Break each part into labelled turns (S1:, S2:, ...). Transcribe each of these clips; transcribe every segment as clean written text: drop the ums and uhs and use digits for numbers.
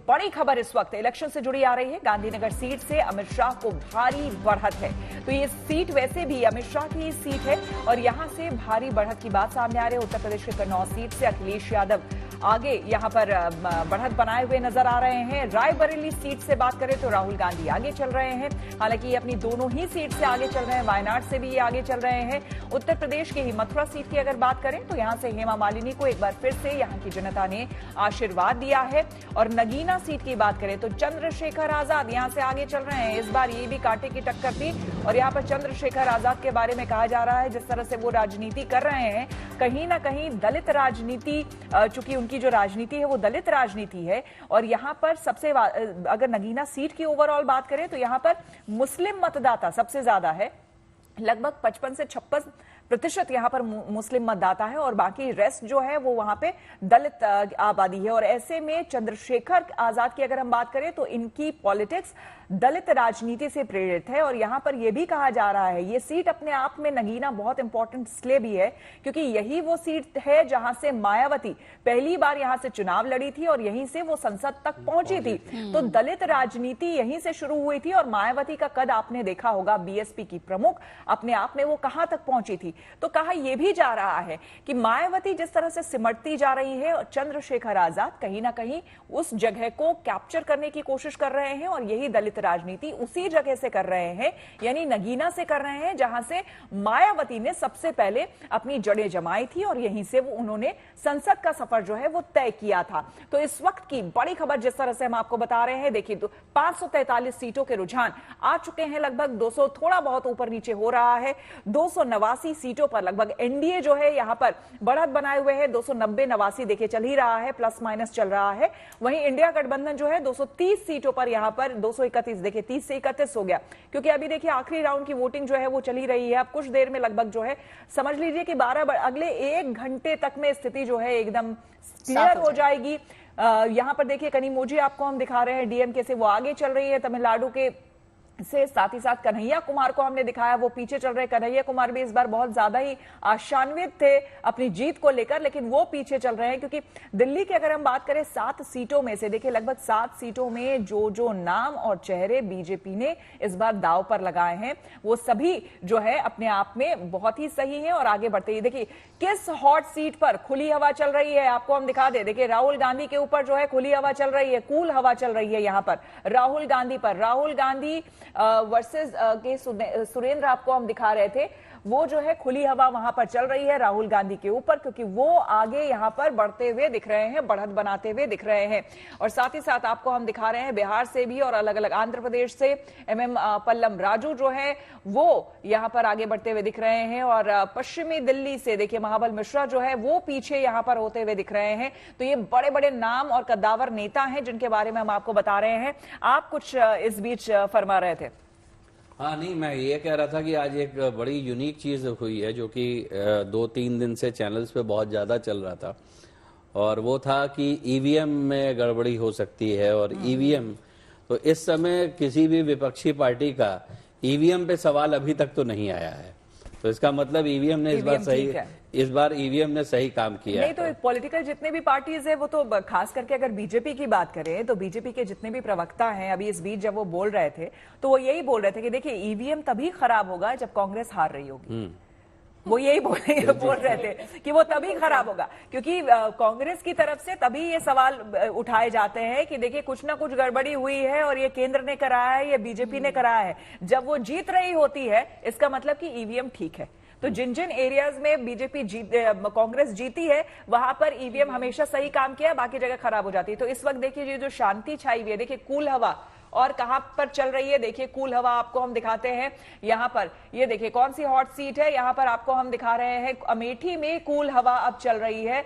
S1: बड़ी खबर इस वक्त इलेक्शन से जुड़ी आ रही है। गांधीनगर सीट से अमित शाह को भारी बढ़त है। तो ये सीट वैसे भी अमित शाह की सीट है और यहां से भारी बढ़त की बात सामने आ रही है। उत्तर प्रदेश के कन्नौज सीट से अखिलेश यादव आगे यहां पर बढ़त बनाए हुए नजर आ रहे हैं। रायबरेली सीट से बात करें तो राहुल गांधी आगे चल रहे हैं। हालांकि ये अपनी दोनों ही सीट से आगे चल रहे हैं। वायनाड से भी ये आगे चल रहे हैं। उत्तर प्रदेश की ही मथुरा सीट की अगर बात करें तो यहां से हेमा मालिनी को एक बार फिर से यहां की जनता ने आशीर्वाद दिया है। और नगीना सीट की बात करें तो चंद्रशेखर आजाद यहां से आगे चल रहे हैं। इस बार ये भी कांटे की टक्कर थी और यहां पर चंद्रशेखर आजाद के बारे में कहा जा रहा है जिस तरह से वो राजनीति कर रहे हैं, कहीं ना कहीं दलित राजनीति, चूंकि उनकी जो राजनीति है वो दलित राजनीति है। और यहां पर सबसे अगर नगीना सीट की ओवरऑल बात करें तो यहां पर मुस्लिम मतदाता सबसे ज्यादा है। लगभग 55 से 56% यहां पर मुस्लिम मतदाता है और बाकी रेस्ट जो है वो वहां पे दलित आबादी है। और ऐसे में चंद्रशेखर आजाद की अगर हम बात करें तो इनकी पॉलिटिक्स दलित राजनीति से प्रेरित है। और यहां पर यह भी कहा जा रहा है ये सीट अपने आप में नगीना बहुत इंपॉर्टेंट इसलिए भी है क्योंकि यही वो सीट है जहां से मायावती पहली बार यहां से चुनाव लड़ी थी और यहीं से वो संसद तक पहुंची थी। तो दलित राजनीति यहीं से शुरू हुई थी और मायावती का कद आपने देखा होगा, बीएसपी की प्रमुख अपने आप में वो कहां तक पहुंची थी। तो कहा यह भी जा रहा है कि मायावती जिस तरह से सिमटती जा रही है और चंद्रशेखर आजाद कहीं ना कहीं उस जगह को कैप्चर करने की कोशिश कर रहे हैं और यही दलित राजनीति उसी जगह से कर रहे हैं, यानी नगीना से कर रहे हैं जहां से मायावती ने सबसे पहले अपनी जड़ें जमाई थी और यहीं से वो उन्होंने संसद का सफर जो है वो तय किया था। तो इस वक्त की बड़ी खबर जिस तरह से हम आपको बता रहे हैं, देखिए 543 सीटों के रुझान आ चुके हैं, लगभग 200 थोड़ा बहुत ऊपर नीचे हो रहा है। 289 सीटों पर लगभग एनडीए जो है यहां पर बढ़त बनाए हुए है। 290-89 देखिए चल ही रहा है, प्लस माइनस चल रहा है। वहीं इंडिया गठबंधन जो है 230 सीटों पर यहां पर 231 देखिए 30 से 31 हो गया क्योंकि अभी देखिए आखिरी राउंड की वोटिंग जो है वो चली रही है। अब कुछ देर में लगभग जो है समझ लीजिए कि अगले 1 घंटे तक में स्थिति जो है एकदम क्लियर हो जाएगी। यहां पर देखिए कनिमोझी आपको हम दिखा रहे हैं, डीएमके से वो आगे चल रही है तमिलनाडु के से, साथ ही साथ कन्हैया कुमार को हमने दिखाया वो पीछे चल रहे। कन्हैया कुमार भी इस बार बहुत ज्यादा ही आशान्वित थे अपनी जीत को लेकर, लेकिन वो पीछे चल रहे हैं क्योंकि दिल्ली की अगर हम बात करें 7 सीटों में से देखिए लगभग 7 सीटों में जो नाम और चेहरे बीजेपी ने इस बार दांव पर लगाए हैं वो सभी जो है अपने आप में बहुत ही सही है और आगे बढ़ते ही देखिए किस हॉट सीट पर खुली हवा चल रही है आपको हम दिखा दे। देखिए राहुल गांधी के ऊपर जो है खुली हवा चल रही है, कूल हवा चल रही है यहां पर राहुल गांधी पर। राहुल गांधी वर्सेस के सुरेंद्र आपको हम दिखा रहे थे, वो जो है खुली हवा वहां पर चल रही है राहुल गांधी के ऊपर क्योंकि वो आगे यहां पर बढ़ते हुए दिख रहे हैं, बढ़त बनाते हुए दिख रहे हैं। और साथ ही साथ आपको हम दिखा रहे हैं बिहार से भी और अलग अलग आंध्र प्रदेश से एमएम पल्लम राजू जो है वो यहां पर आगे बढ़ते हुए दिख रहे हैं। और पश्चिमी दिल्ली से देखिए महाबल मिश्रा जो है वो पीछे यहां पर होते हुए दिख रहे हैं। तो ये बड़े बड़े नाम और कद्दावर नेता हैं जिनके बारे में हम आपको बता रहे हैं। आप कुछ इस बीच फरमा रहे थे।
S2: हाँ नहीं, मैं ये कह रहा था कि आज एक बड़ी यूनिक चीज हुई है जो कि 2-3 दिन से चैनल्स पे बहुत ज्यादा चल रहा था और वो था कि ईवीएम में गड़बड़ी हो सकती है। और ईवीएम तो इस समय किसी भी विपक्षी पार्टी का ईवीएम पे सवाल अभी तक तो नहीं आया है, तो इसका मतलब ईवीएम ने इस बार ईवीएम ने सही काम किया
S1: नहीं। तो पॉलिटिकल जितने भी पार्टीज है वो तो खास करके अगर बीजेपी की बात करें तो बीजेपी के जितने भी प्रवक्ता हैं अभी इस बीच जब वो बोल रहे थे तो वो यही बोल रहे थे कि देखिए ईवीएम तभी खराब होगा जब कांग्रेस हार रही होगी। वो यही बोल रहे थे कि वो तभी खराब होगा क्योंकि कांग्रेस की तरफ से तभी ये सवाल उठाए जाते हैं कि देखिए कुछ ना कुछ गड़बड़ी हुई है और ये केंद्र ने कराया है, ये बीजेपी ने कराया है। जब वो जीत रही होती है इसका मतलब कि ईवीएम ठीक है। तो जिन जिन एरियाज में बीजेपी कांग्रेस जीती है वहां पर ईवीएम हमेशा सही काम किया, बाकी जगह खराब हो जाती है। तो इस वक्त देखिए ये जो शांति छाई हुई है, देखिए कूल हवा और कहां पर चल रही है, देखिए कूल हवा आपको हम दिखाते हैं यहां पर। ये देखिए कौन सी हॉट सीट है, यहां पर आपको हम दिखा रहे हैं अमेठी में कूल हवा अब चल रही है।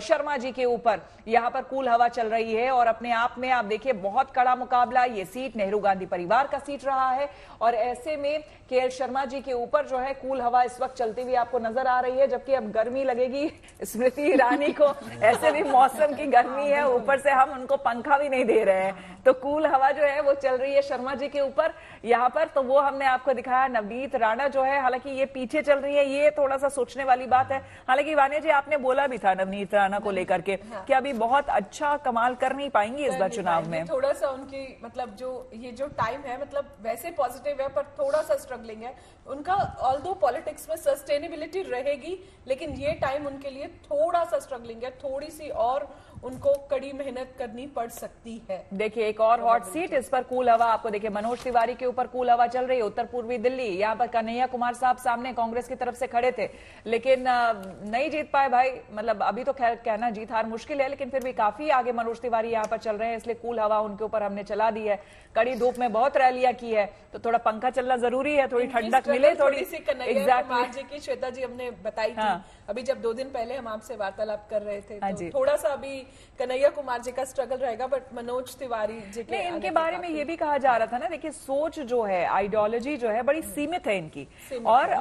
S1: शर्मा जी के ऊपर यहां पर कूल हवा चल रही है और अपने आप में आप देखिए बहुत कड़ा मुकाबला। ये सीट नेहरू गांधी परिवार का सीट रहा है और ऐसे में केएल शर्मा जी के ऊपर जो है कूल हवा इस वक्त चलती हुई आपको नजर आ रही है। जबकि अब गर्मी लगेगी स्मृति ईरानी को, ऐसे भी मौसम की गर्मी है, ऊपर से हम उनको पंखा भी नहीं दे रहे हैं, तो कूल हवा जो है वो चल रही है शर्मा जी के ऊपर यहाँ पर, तो वो हमने आपको दिखाया। नवनीत राणा जो है, हालांकि ये पीछे चल रही है, ये थोड़ा सा सोचने वाली बात है। हालांकि वानिया जी आपने बोला भी था नवनीत राणा को लेकर के कि अभी बहुत अच्छा कमाल कर नहीं पाएंगी इस बार चुनाव में।
S3: थोड़ा सा उनकी मतलब जो टाइम है, मतलब वैसे पॉजिटिव है पर थोड़ा सा स्ट्रगलिंग है उनका। ऑल्दो पॉलिटिक्स में सस्टेनेबिलिटी रहेगी, लेकिन ये टाइम उनके लिए थोड़ा सा स्ट्रगलिंग है, थोड़ी सी और उनको कड़ी मेहनत करनी पड़ सकती है।
S1: देखिए एक और हॉट सीट, इस पर कूल हवा आपको देखिए, मनोज तिवारी के ऊपर कूल हवा चल रही है। उत्तर पूर्वी दिल्ली, यहाँ पर कन्हैया कुमार साहब सामने कांग्रेस की तरफ से खड़े थे, लेकिन नहीं जीत पाए भाई। मतलब अभी तो खैर कहना जीत हार मुश्किल है, लेकिन फिर भी काफी आगे मनोज तिवारी यहाँ पर चल रहे हैं, इसलिए कूल हवा उनके ऊपर हमने चला दी है। कड़ी धूप में बहुत रैलियां की है, तो थोड़ा पंखा चलना जरूरी है, थोड़ी ठंडक मिले, थोड़ी
S3: सी एग्जैक्टली की श्वेता जी हमने बताई थी अभी जब 2 दिन पहले हम आपसे वार्तालाप कर रहे थे, तो थोड़ा सा अभी कन्हैया कुमार जी का स्ट्रगल रहेगा, बट मनोज तिवारी जी के
S1: इनके बारे में ये भी कहा जा रहा था ना, देखिए सोच जो है, आइडियोलॉजी जो है बड़ी सीमित है इनकी, और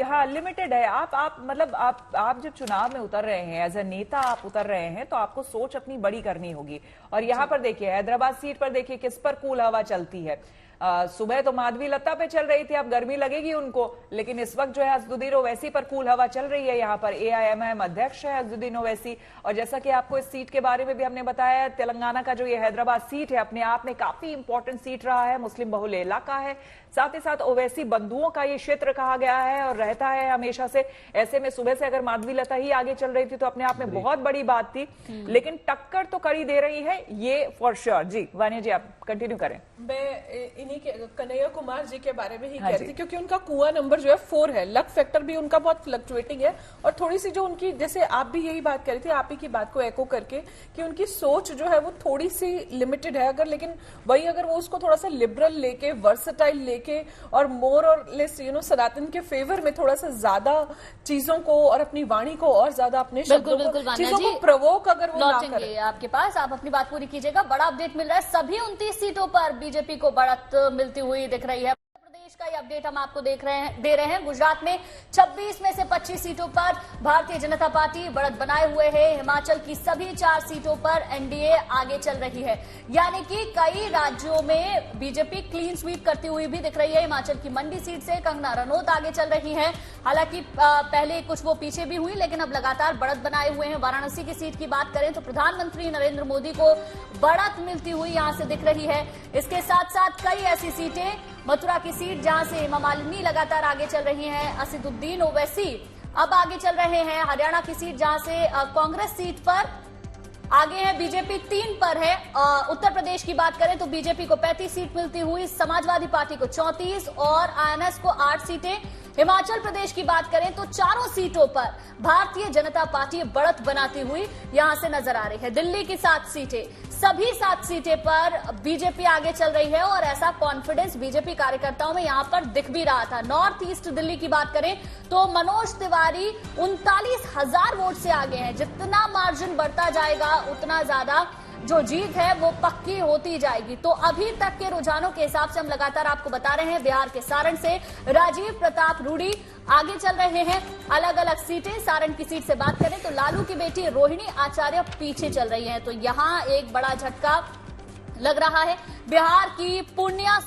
S1: हाँ लिमिटेड है। आप मतलब आप जब चुनाव में उतर रहे हैं, एज ए नेता आप उतर रहे हैं, तो आपको सोच अपनी बड़ी करनी होगी। और यहाँ पर देखिए हैदराबाद सीट पर देखिए किस पर कूल हवा चलती है। सुबह तो माधवी लता पे चल रही थी, अब गर्मी लगेगी उनको, लेकिन इस वक्त जो है असदुद्दीन ओवैसी पर कूल हवा चल रही है। यहाँ पर AIMIM अध्यक्ष है असदुद्दीन ओवैसी, और जैसा कि आपको इस सीट के बारे में भी हमने बताया, तेलंगाना का जो ये हैदराबाद सीट है अपने आप में काफी इंपॉर्टेंट सीट रहा है, मुस्लिम बहुल इलाका है, साथ ही साथ ओवैसी बंधुओं का ये क्षेत्र कहा गया है और रहता है हमेशा से। ऐसे में सुबह से अगर माधवी लता ही आगे चल रही थी तो अपने आप में बहुत बड़ी बात थी, लेकिन टक्कर तो कड़ी दे रही है ये फॉर श्योर। जी वानिया जी आप कंटिन्यू करें।
S3: मैं इन्हीं के कन्हैया कुमार जी के बारे में ही कह रही थी, क्योंकि उनका कुआं नंबर जो है 4 है, लक फैक्टर भी उनका बहुत फ्लक्चुएटिंग है, और थोड़ी सी जो उनकी, जैसे आप भी यही बात कर रही थी, आप ही की बात को एको करके, कि उनकी सोच जो है वो थोड़ी सी लिमिटेड है, अगर लेकिन वही अगर वो उसको थोड़ा सा लिबरल लेके, वर्सेटाइल लेके, और मोर और लेस सनातन के फेवर में थोड़ा सा ज्यादा चीजों को और अपनी वाणी को और ज्यादा अपने शब्दों को, चीजों को प्रवोक अगर वो ना करें।
S4: आपके पास, आप अपनी बात पूरी कीजिएगा। बड़ा अपडेट मिल रहा है, सभी 29 सीटों पर बीजेपी को बढ़त मिलती हुई दिख रही है। का ये अपडेट हम आपको दे रहे हैं। गुजरात में 26 में से 25 सीटों पर भारतीय जनता पार्टी बढ़त बनाए हुए है। हिमाचल की सभी 4 सीटों पर एनडीए आगे चल रही है, यानी कि कई राज्यों में बीजेपी क्लीन स्वीप करती हुई भी दिख रही है। हिमाचल की मंडी सीट से कंगना रनौत आगे चल रही हैं, हालांकि पहले कुछ वो पीछे भी हुई, लेकिन अब लगातार बढ़त बनाए हुए हैं। वाराणसी की सीट की बात करें तो प्रधानमंत्री नरेंद्र मोदी को बढ़त मिलती हुई यहां से दिख रही है। इसके साथ साथ कई ऐसी सीटें, मथुरा की सीट जहां से हेमा मालिनी लगातार आगे चल रही हैं, असदुद्दीन ओवैसी अब आगे चल रहे हैं। हरियाणा की सीट जहां से कांग्रेस सीट पर आगे है, बीजेपी 3 पर है। उत्तर प्रदेश की बात करें तो बीजेपी को 35 सीट मिलती हुई, समाजवादी पार्टी को 34 और आईएनएस को 8 सीटें। हिमाचल प्रदेश की बात करें तो 4 सीटों पर भारतीय जनता पार्टी बढ़त बनाती हुई यहां से नजर आ रही है। दिल्ली की 7 सीटें, सभी 7 सीटें पर बीजेपी आगे चल रही है, और ऐसा कॉन्फिडेंस बीजेपी कार्यकर्ताओं में यहां पर दिख भी रहा था। नॉर्थ ईस्ट दिल्ली की बात करें तो मनोज तिवारी 39,000 वोट से आगे हैं। जितना मार्जिन बढ़ता जाएगा उतना ज्यादा जो जीत है वो पक्की होती जाएगी। तो अभी तक के रुझानों के हिसाब से हम लगातार आपको बता रहे हैं, बिहार के सारण से राजीव प्रताप रूडी आगे चल रहे हैं। अलग अलग सीटें, सारण की सीट से बात करें तो लालू की बेटी रोहिणी आचार्य पीछे चल रही हैं, तो यहां एक बड़ा झटका लग रहा है। बिहार की पूर्णिया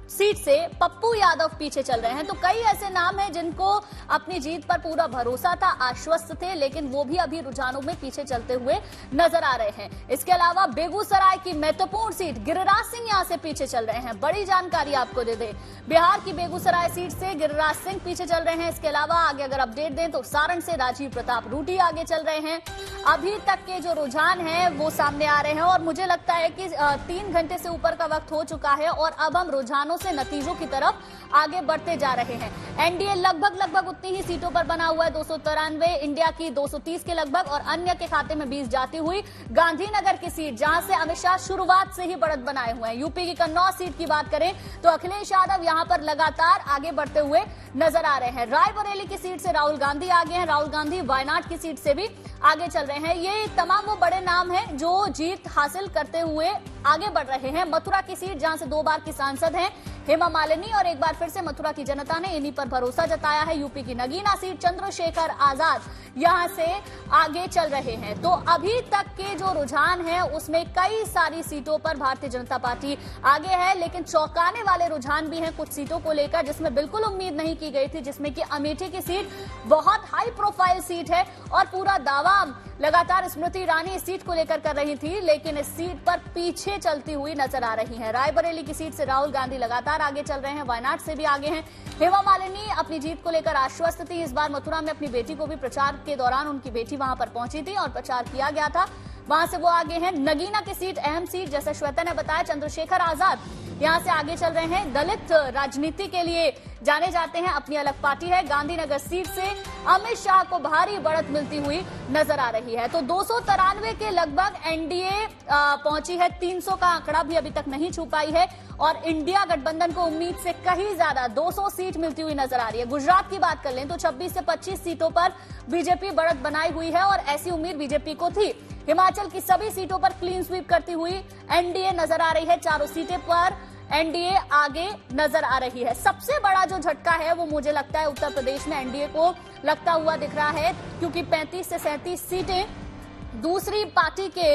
S4: सीट से पप्पू यादव पीछे चल रहे हैं। तो कई ऐसे नाम हैं जिनको अपनी जीत पर पूरा भरोसा था, आश्वस्त थे, लेकिन वो भी अभी रुझानों में पीछे चलते हुए नजर आ रहे हैं। इसके अलावा बेगूसराय की महत्वपूर्ण सीट गिरिराज सिंह यहां से पीछे चल रहे हैं। बड़ी जानकारी आपको दे दें, बिहार की बेगूसराय सीट से गिरिराज सिंह पीछे चल रहे हैं। इसके अलावा आगे अगर अपडेट दें तो सारण से राजीव प्रताप रूडी आगे चल रहे हैं। अभी तक के जो रुझान है वो सामने आ रहे हैं, और मुझे लगता है कि 3 घंटे से ऊपर का वक्त हो चुका है, और अब हम रुझानों से नतीजों की तरफ आगे बढ़ते जा रहे हैं। एनडीए लगभग उतनी ही सीटों पर बना हुआ है, 293, इंडिया की 230 के लगभग, और अन्य के खाते में 20 जाती हुई गांधीनगर की सीट जहां से अमित शाह शुरुआत से ही बढ़त बनाए हुए हैं। यूपी की कन्नौज सीट की बात करें तो अखिलेश यादव यहां पर लगातार आगे बढ़ते हुए नजर आ रहे हैं। रायबरेली की सीट से राहुल गांधी आगे हैं, राहुल गांधी वायनाड की सीट से भी आगे चल रहे हैं। ये तमाम वो बड़े नाम हैं जो जीत हासिल करते हुए आगे बढ़ रहे हैं। मथुरा की सीट जहां से 2 बार की सांसद हैं हेमा मालिनी और एक बार फिर से मथुरा की जनता ने इन्हीं पर भरोसा जताया है। यूपी की नगीना सीट चंद्रशेखर आजाद यहां से आगे चल रहे हैं। तो अभी तक के जो रुझान है उसमें कई सारी सीटों पर भारतीय जनता पार्टी आगे है, लेकिन चौंकाने वाले रुझान भी हैं कुछ सीटों को लेकर जिसमें बिल्कुल उम्मीद नहीं की गई थी, जिसमें कि अमेठी की सीट बहुत हाई प्रोफाइल सीट है और पूरा दावा लगातार स्मृति ईरानी इस सीट को लेकर कर रही थी, लेकिन इस सीट पर पीछे चलती हुई नजर आ रही हैं। रायबरेली की सीट से राहुल गांधी लगातार आगे चल रहे हैं, वायनाड से भी आगे हैं। हेमा मालिनी अपनी जीत को लेकर आश्वस्त थी। इस बार मथुरा में अपनी बेटी को भी प्रचार के दौरान उनकी बेटी वहां पर पहुंची थी और प्रचार किया गया था, वहां से वो आगे हैं। नगीना की सीट अहम सीट, जैसे श्वेता ने बताया, चंद्रशेखर आजाद यहां से आगे चल रहे हैं। दलित राजनीति के लिए जाने जाते हैं, अपनी अलग पार्टी है। गांधीनगर सीट से अमित शाह को भारी बढ़त मिलती हुई नजर आ रही है। तो 293 के लगभग एनडीए पहुंची है, 300 का आंकड़ा भी अभी तक नहीं छू पाई है और इंडिया गठबंधन को उम्मीद से कहीं ज्यादा 200 सीट मिलती हुई नजर आ रही है। गुजरात की बात कर लें तो 26 से 25 सीटों पर बीजेपी बढ़त बनाई हुई है और ऐसी उम्मीद बीजेपी को थी। हिमाचल की सभी सीटों पर क्लीन स्वीप करती हुई एनडीए नजर आ रही है। चारों सीटें पर एनडीए आगे नजर आ रही है। सबसे बड़ा जो झटका है वो मुझे लगता है उत्तर प्रदेश में एनडीए को लगता हुआ दिख रहा है, क्योंकि 35 से 37 सीटें दूसरी पार्टी के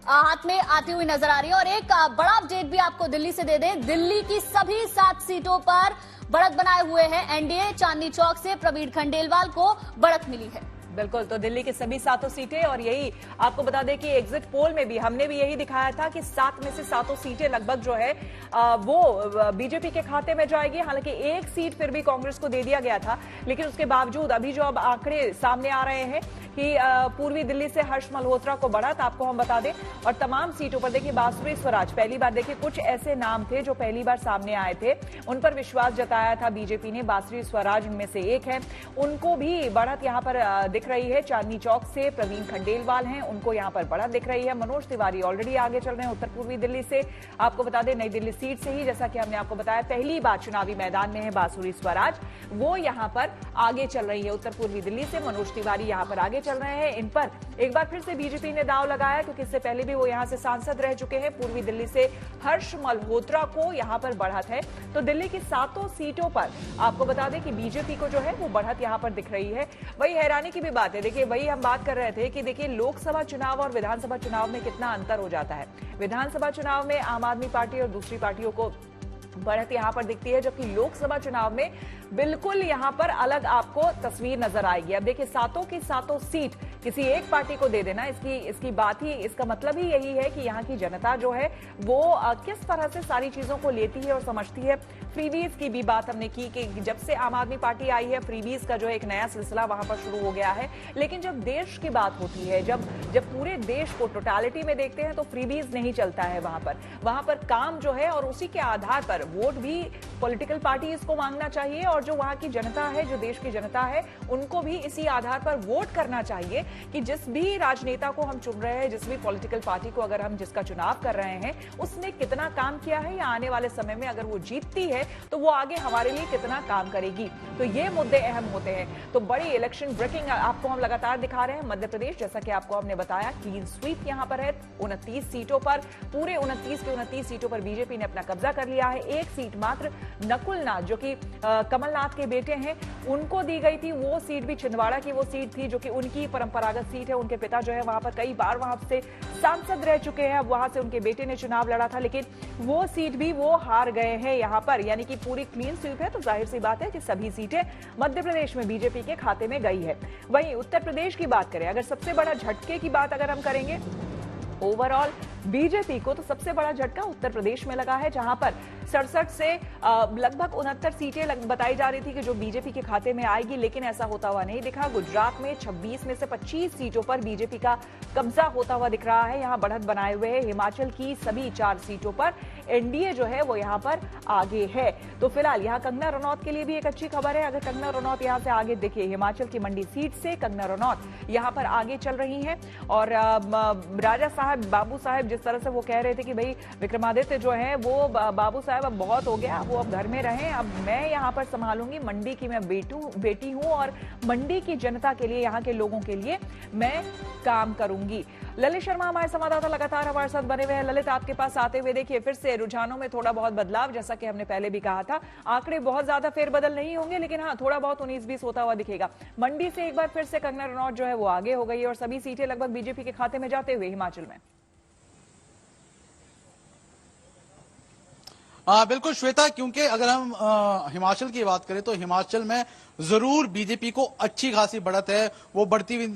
S4: हाथ में आती हुई नजर आ रही है। और एक बड़ा अपडेट भी आपको दिल्ली से दे दें, दिल्ली की सभी 7 सीटों पर बढ़त बनाए हुए हैं एनडीए। चांदनी चौक से प्रवीण खंडेलवाल को बढ़त मिली है।
S1: बिल्कुल, तो दिल्ली की सभी 7 सीटें, और यही आपको बता दें कि एग्जिट पोल में भी हमने भी यही दिखाया था कि 7 में से 7 सीटें लगभग जो है वो बीजेपी के खाते में जाएगी। हालांकि एक सीट फिर भी कांग्रेस को दे दिया गया था, लेकिन उसके बावजूद अभी जो अब आंकड़े सामने आ रहे हैं कि पूर्वी दिल्ली से हर्ष मल्होत्रा को बढ़त, आपको हम बता दें। और तमाम सीटों पर देखिए बांसुरी स्वराज, पहली बार देखिए कुछ ऐसे नाम थे जो पहली बार सामने आए थे, उन पर विश्वास जताया था बीजेपी ने। बांसुरी स्वराज उनमें से एक है, उनको भी बढ़त यहां पर दिख रही है। चांदनी चौक से प्रवीण खंडेलवाल हैं, उनको यहां पर बढ़त दिख रही है। मनोज तिवारी ऑलरेडी आगे चल रहे हैं उत्तर पूर्वी दिल्ली से। आपको बता दें नई दिल्ली सीट से ही, जैसा कि हमने आपको बताया, पहली बार चुनावी मैदान में है बांसुरी स्वराज, वो यहां पर आगे चल रही है उत्तर पूर्वी दिल्ली से। मनोज तिवारी यहां पर आगे चल रहे हैं। इन पर एक बार फिर से बीजेपी ने दांव लगाया, क्योंकि इससे पहले भी वो यहां से सांसद रह चुके हैं। पूर्वी दिल्ली से हर्ष मल्होत्रा को यहां पर बढ़त है। तो दिल्ली की 7 सीटों पर आपको बता दें कि बीजेपी को जो है वो बढ़त यहां पर दिख रही है। वही हैरानी की भी बात है, देखिए वही हम बात कर रहे थे कि देखिए लोकसभा चुनाव और विधानसभा चुनाव में कितना अंतर हो जाता है। विधानसभा चुनाव में आम आदमी पार्टी और दूसरी पार्टियों को बढ़त यहां पर दिखती है, जबकि लोकसभा चुनाव में बिल्कुल यहां पर अलग आपको तस्वीर नजर आएगी। अब देखिए 7 की 7 सीट किसी एक पार्टी को दे देना, इसकी बात ही, इसका मतलब ही यही है कि यहाँ की जनता जो है वो किस तरह से सारी चीजों को लेती है और समझती है। फ्रीबीज की भी बात हमने की कि जब से आम आदमी पार्टी आई है फ्रीबीज का जो एक नया सिलसिला वहां पर शुरू हो गया है। लेकिन जब देश की बात होती है, जब पूरे देश को टोटालिटी में देखते हैं, तो फ्रीबीज नहीं चलता है वहां पर काम जो है, और उसी के आधार पर वोट भी पॉलिटिकल पार्टी इसको मांगना चाहिए, और जो वहां की जनता है, जो देश की जनता है, उनको भी इसी आधार पर वोट करना चाहिए कि जिस भी राजनेता को हम चुन रहे हैं, जिस भी पॉलिटिकल पार्टी को अगर हम जिसका चुनाव कर रहे हैं, उसने कितना काम किया है, या आने वाले समय में अगर वो जीतती है तो वो आगे हमारे लिए कितना काम करेगी। तो ये मुद्दे अहम होते हैं। तो बड़ी इलेक्शन ब्रेकिंग आपको हम लगातार दिखा रहे हैं। मध्य प्रदेश, जैसा कि आपको हमने बताया, क्लीन स्वीप यहां पर है 29 सीटों पर, पूरे 29 के 29 सीटों पर बीजेपी ने अपना कब्जा कर लिया है। एक सीट मात्र नकुल नाथ, जो कि कमलनाथ के बेटे हैं, उनको दी गई थी। वो सीट भी छिंदवाड़ा की वो सीट थी जो कि उनकी परंपरागत सीट है। उनके पिता जो है वहां पर कई बार वहां से सांसद रह चुके हैं, अब वहां से उनके बेटे ने चुनाव लड़ा था, लेकिन वो सीट भी वो हार गए हैं यहां पर, यानी कि पूरी क्लीन स्वीप है। तो जाहिर सी बात है कि सभी सीटें मध्य प्रदेश में बीजेपी के खाते में गई है। वहीं उत्तर प्रदेश की बात करें, अगर सबसे बड़ा झटके की बात अगर हम करेंगे ओवरऑल बीजेपी को, तो सबसे बड़ा झटका उत्तर प्रदेश में लगा है, जहां पर 67 से लगभग 69 सीटें बताई जा रही थी कि जो बीजेपी के खाते में आएगी, लेकिन ऐसा होता हुआ नहीं दिखा। गुजरात में 26 में से 25 सीटों पर बीजेपी का कब्जा होता हुआ दिख रहा है, यहां बढ़त बनाए हुए है। हिमाचल की सभी 4 सीटों पर एनडीए जो है वो यहां पर आगे है। तो फिलहाल यहां कंगना रनौत के लिए भी एक अच्छी खबर है। अगर कंगना रनौत यहां से आगे, देखिए हिमाचल की मंडी सीट से कंगना रनौत यहां पर आगे चल रही है, और राजा साहब, बाबू साहब जिस तरह से वो कह रहे थे कि भाई विक्रमादित्य जो है वो बाबू साहब अब बहुत हो गया, वो अब घर में रहें, अब मैं यहाँ पर संभालूंगी, मंडी की मैं बेटी हूँ और मंडी की जनता के लिए, यहाँ के लोगों के लिए मैं काम करूंगी। ललित शर्मा हमारे संवाददाता लगातार हमारे साथ बने हुए हैं। ललित, आपके पास आते हुए देखिए फिर से रुझानों में थोड़ा बहुत बदलाव, जैसा कि हमने पहले भी कहा था, आंकड़े बहुत ज्यादा फेरबदल नहीं होंगे, लेकिन हाँ थोड़ा बहुत 19-20 होता हुआ दिखेगा। मंडी से एक बार फिर से कंगना रनौत जो है वो आगे हो गई और सभी सीटें लगभग बीजेपी के खाते में जाते हुए हिमाचल में।
S5: बिल्कुल श्वेता, क्योंकि अगर हम हिमाचल की बात करें तो हिमाचल में जरूर बीजेपी को अच्छी खासी बढ़त है, वो बढ़ती हुई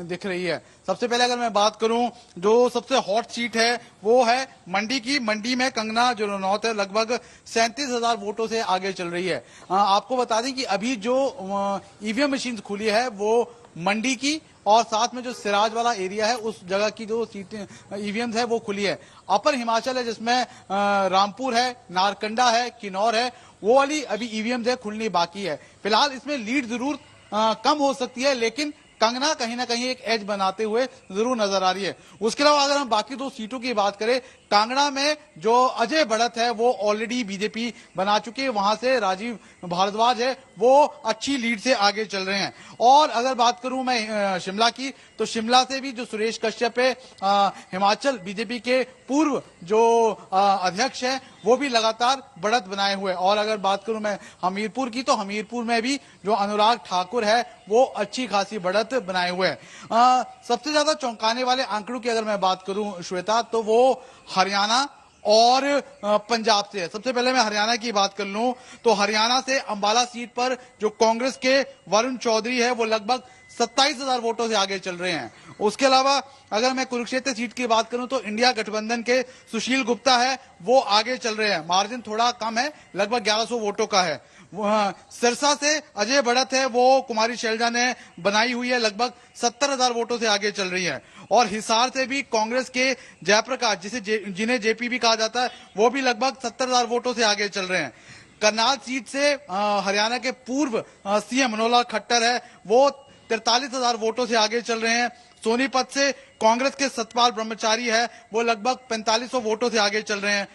S5: दिख रही है। सबसे पहले अगर मैं बात करूं, जो सबसे हॉट सीट है वो है मंडी की। मंडी में कंगना जो रनौत है लगभग 37,000 वोटों से आगे चल रही है। आपको बता दें कि अभी जो ईवीएम मशीन खुली है वो मंडी की और साथ में जो सिराज वाला एरिया है उस जगह की जो सीटें ईवीएम है वो खुली है। अपर हिमाचल है जिसमें रामपुर है, नारकंडा है, किन्नौर है, वो वाली अभी ईवीएम है खुलनी बाकी है। फिलहाल इसमें लीड जरूर कम हो सकती है, लेकिन कंगना कहीं ना कहीं एक एज बनाते हुए जरूर नजर आ रही है। उसके अलावा अगर हम बाकी दो सीटों की बात करें, कांगड़ा में जो अजय बढ़त है वो ऑलरेडी बीजेपी बना चुकी है, वहां से राजीव भारद्वाज है वो अच्छी लीड से आगे चल रहे हैं। और अगर बात करूं मैं शिमला की, तो शिमला से भी जो सुरेश कश्यप है हिमाचल बीजेपी के पूर्व जो अध्यक्ष है वो भी लगातार बढ़त बनाए हुए। और अगर बात करूं मैं हमीरपुर की, तो हमीरपुर में भी जो अनुराग ठाकुर है वो अच्छी खासी बढ़त बनाए हुए है। सबसे ज्यादा चौंकाने वाले आंकड़ों की अगर मैं बात करूं श्वेता, तो वो हरियाणा और पंजाब से है। सबसे पहले मैं हरियाणा की बात कर लूं तो हरियाणा से अंबाला सीट पर जो कांग्रेस के वरुण चौधरी है वो लगभग 27,000 वोटों से आगे चल रहे हैं। उसके अलावा अगर मैं कुरुक्षेत्र सीट की बात करूं तो इंडिया गठबंधन के सुशील गुप्ता है वो आगे चल रहे हैं, मार्जिन थोड़ा कम है, लगभग 1100 वोटों का है। सिरसा से अजय बढ़त है वो कुमारी शैलजा ने बनाई हुई है, लगभग 70,000 वोटों से आगे चल रही है। और हिसार से भी कांग्रेस के जयप्रकाश जिन्हें जेपीबी कहा जाता है वो भी लगभग 70,000 वोटों से आगे चल रहे हैं। करनाल सीट से हरियाणा के पूर्व सीएम मनोहर खट्टर है वो 43,000 वोटों से आगे चल रहे हैं। सोनीपत से कांग्रेस के सतपाल ब्रह्मचारी है वो लगभग 4500 वोटों से आगे चल रहे हैं।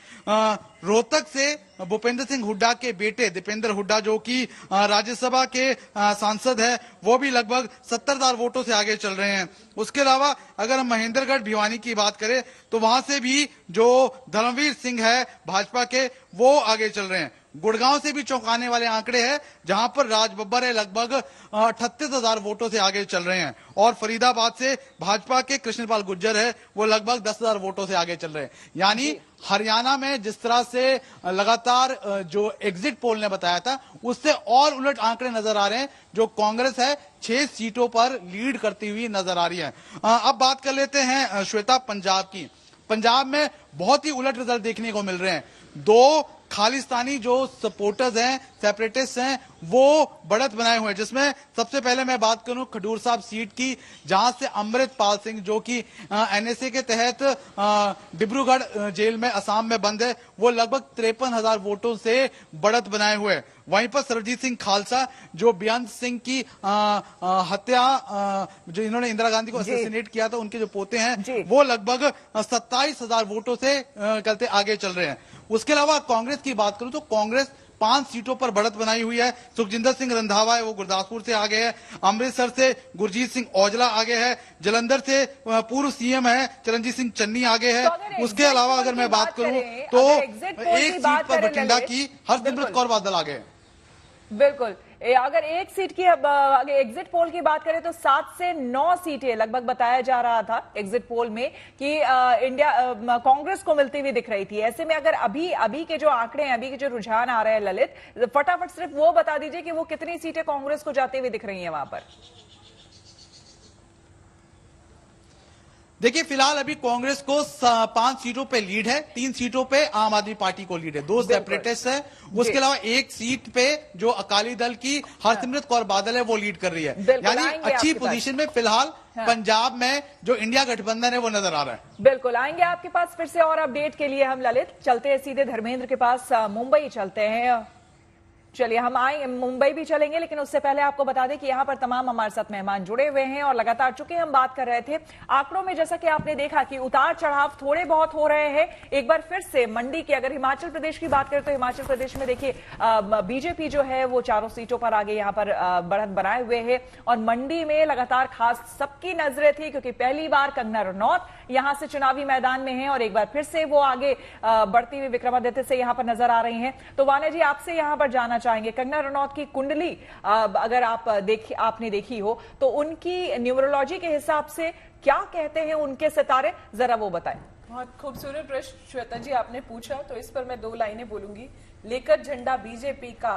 S5: रोहतक से भूपेंद्र सिंह हुड्डा के बेटे दीपेंद्र हुड्डा जो कि राज्यसभा के सांसद है वो भी लगभग 70,000 वोटों से आगे चल रहे हैं। उसके अलावा अगर हम महेंद्रगढ़ भिवानी की बात करें तो वहां से भी जो धर्मवीर सिंह है भाजपा के वो आगे चल रहे हैं। गुड़गांव से भी चौंकाने वाले आंकड़े हैं जहां पर राज बब्बर है लगभग 38,000 वोटों से आगे चल रहे हैं। और फरीदाबाद से भाजपा के कृष्णपाल गुर्जर है वो लगभग 10,000 वोटों से आगे चल रहे हैं। यानी हरियाणा में जिस तरह से लगातार जो एग्जिट पोल ने बताया था उससे और उलट आंकड़े नजर आ रहे हैं। जो कांग्रेस है 6 सीटों पर लीड करती हुई नजर आ रही है। अब बात कर लेते हैं श्वेता पंजाब की। पंजाब में बहुत ही उलट रिजल्ट देखने को मिल रहे हैं। 2 खालिस्तानी जो सपोर्टर्स हैं, सेपरेटिस्ट हैं, वो बढ़त बनाए हुए हैं, जिसमें सबसे पहले मैं बात करूं खडूर साहब सीट की, जहां से अमृतपाल सिंह जो कि एनएसए के तहत डिब्रूगढ़ जेल में असम में बंद है वो लगभग 53,000 वोटों से बढ़त बनाए हुए हैं। वहीं पर सरबजीत सिंह खालसा जो बेअंत सिंह की हत्या जो इन्होंने इंदिरा गांधी को असैसिनेट किया था उनके जो पोते हैं वो लगभग 27,000 वोटों से चलते आगे चल रहे हैं। उसके अलावा कांग्रेस की बात करूं तो कांग्रेस 5 सीटों पर बढ़त बनाई हुई है। सुखजिंदर सिंह रंधावा है वो गुरदासपुर से आगे है। अमृतसर से गुरजीत सिंह औजला आगे है। जलंधर से पूर्व सीएम है चरणजीत सिंह चन्नी आगे है। उसके अलावा अगर मैं बात करूं तो एक सीट पर बठिंडा की हरसिमरत कौर बादल आगे है।
S1: बिल्कुल, अगर एक सीट की एग्जिट पोल की बात करें तो 7 से 9 सीटें लगभग बताया जा रहा था एग्जिट पोल में कि इंडिया कांग्रेस को मिलती हुई दिख रही थी। ऐसे में अगर अभी के जो आंकड़े हैं, अभी के जो रुझान आ रहे हैं ललित, फटाफट सिर्फ वो बता दीजिए कि वो कितनी सीटें कांग्रेस को जाते हुए दिख रही हैं वहां पर।
S5: देखिए फिलहाल अभी कांग्रेस को 5 सीटों पे लीड है, 3 सीटों पे आम आदमी पार्टी को लीड है, 2 सेपरेटिस्ट है। उसके अलावा एक सीट पे जो अकाली दल की हरसिमरत कौर बादल है वो लीड कर रही है। यानी अच्छी पोजीशन में फिलहाल पंजाब में जो इंडिया गठबंधन है वो नजर आ रहा है।
S1: बिल्कुल आएंगे आपके पास फिर से और अपडेट के लिए हम ललित। चलते हैं सीधे धर्मेंद्र के पास, मुंबई चलते हैं। चलिए हम आए मुंबई भी चलेंगे, लेकिन उससे पहले आपको बता दें कि यहाँ पर तमाम हमारे साथ मेहमान जुड़े हुए हैं और लगातार चूंकि हम बात कर रहे थे आंकड़ों में, जैसा कि आपने देखा कि उतार चढ़ाव थोड़े बहुत हो रहे हैं। एक बार फिर से मंडी की अगर हिमाचल प्रदेश की बात करें तो हिमाचल प्रदेश में देखिए बीजेपी जो है वो 4 सीटों पर आगे यहाँ पर बढ़त बनाए हुए है और मंडी में लगातार खास सबकी नजरें थी क्योंकि पहली बार कंगना रनौत यहां से चुनावी मैदान में है और एक बार फिर से वो आगे बढ़ती हुई विक्रमादित्य से यहां पर नजर आ रही हैं। तो वाने जी, आपसे यहां पर जानना चाहेंगे, कंगना रनौत की कुंडली अगर आपने देखी हो तो उनकी न्यूमरोलॉजी के हिसाब से क्या कहते हैं उनके सितारे, जरा वो बताएं।
S3: बहुत खूबसूरत प्रश्न श्वेता जी आपने पूछा, तो इस पर मैं 2 लाइनें बोलूंगी। लेकर झंडा बीजेपी का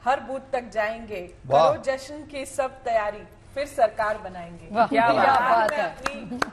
S3: हर बूथ तक जाएंगे, करो जश्न की सब तैयारी, फिर सरकार बनाएंगे।
S1: क्या बात है।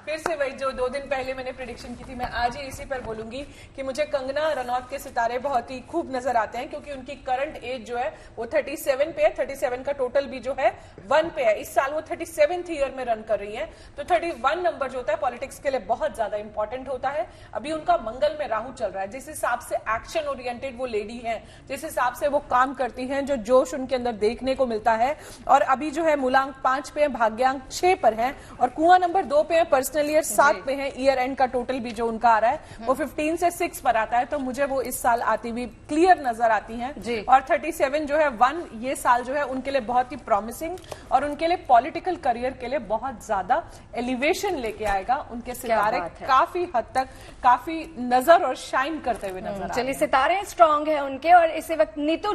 S3: फिर से वही जो 2 दिन पहले मैंने प्रेडिक्शन की थी, मैं आज ही इसी पर बोलूंगी कि मुझे कंगना रनौत के सितारे बहुत ही खूब नजर आते हैं क्योंकि उनकी करंट एज जो है वो 37 पे है। 37 का टोटल भी जो है 1 पे है। इस साल वो 37th ईयर में रन कर रही है, तो 31 नंबर जो होता है पॉलिटिक्स के लिए बहुत ज्यादा इंपॉर्टेंट होता है। अभी उनका मंगल में राहु चल रहा है, जिस हिसाब से एक्शन ओरिएंटेड वो लेडी है, जिस हिसाब से वो काम करती हैं, जो जोश उनके अंदर देखने को मिलता है। और अभी जो है मूलांक 5 पे है, भाग्यांक 6 पर है और कुआं नंबर 2 पे है, पर्सनल ईयर 7 पे है। ईयर एंड का टोटल भी जो उनका आ रहा है वो 15 से 6 पर आता है, तो मुझे वो इस साल आती हुई क्लियर नजर आती हैं। और 37 जो है 1 ये साल जो है उनके लिए बहुत ही प्रॉमिसिंग और उनके लिए पॉलिटिकल करियर के लिए बहुत ज्यादा एलिवेशन लेके आएगा। उनके सितारे काफी हद तक काफी नजर और शाइन करते हुए नजर आ रहे हैं।
S6: चलिए, सितारे स्ट्रांग है उनके। और इसी वक्त नीतू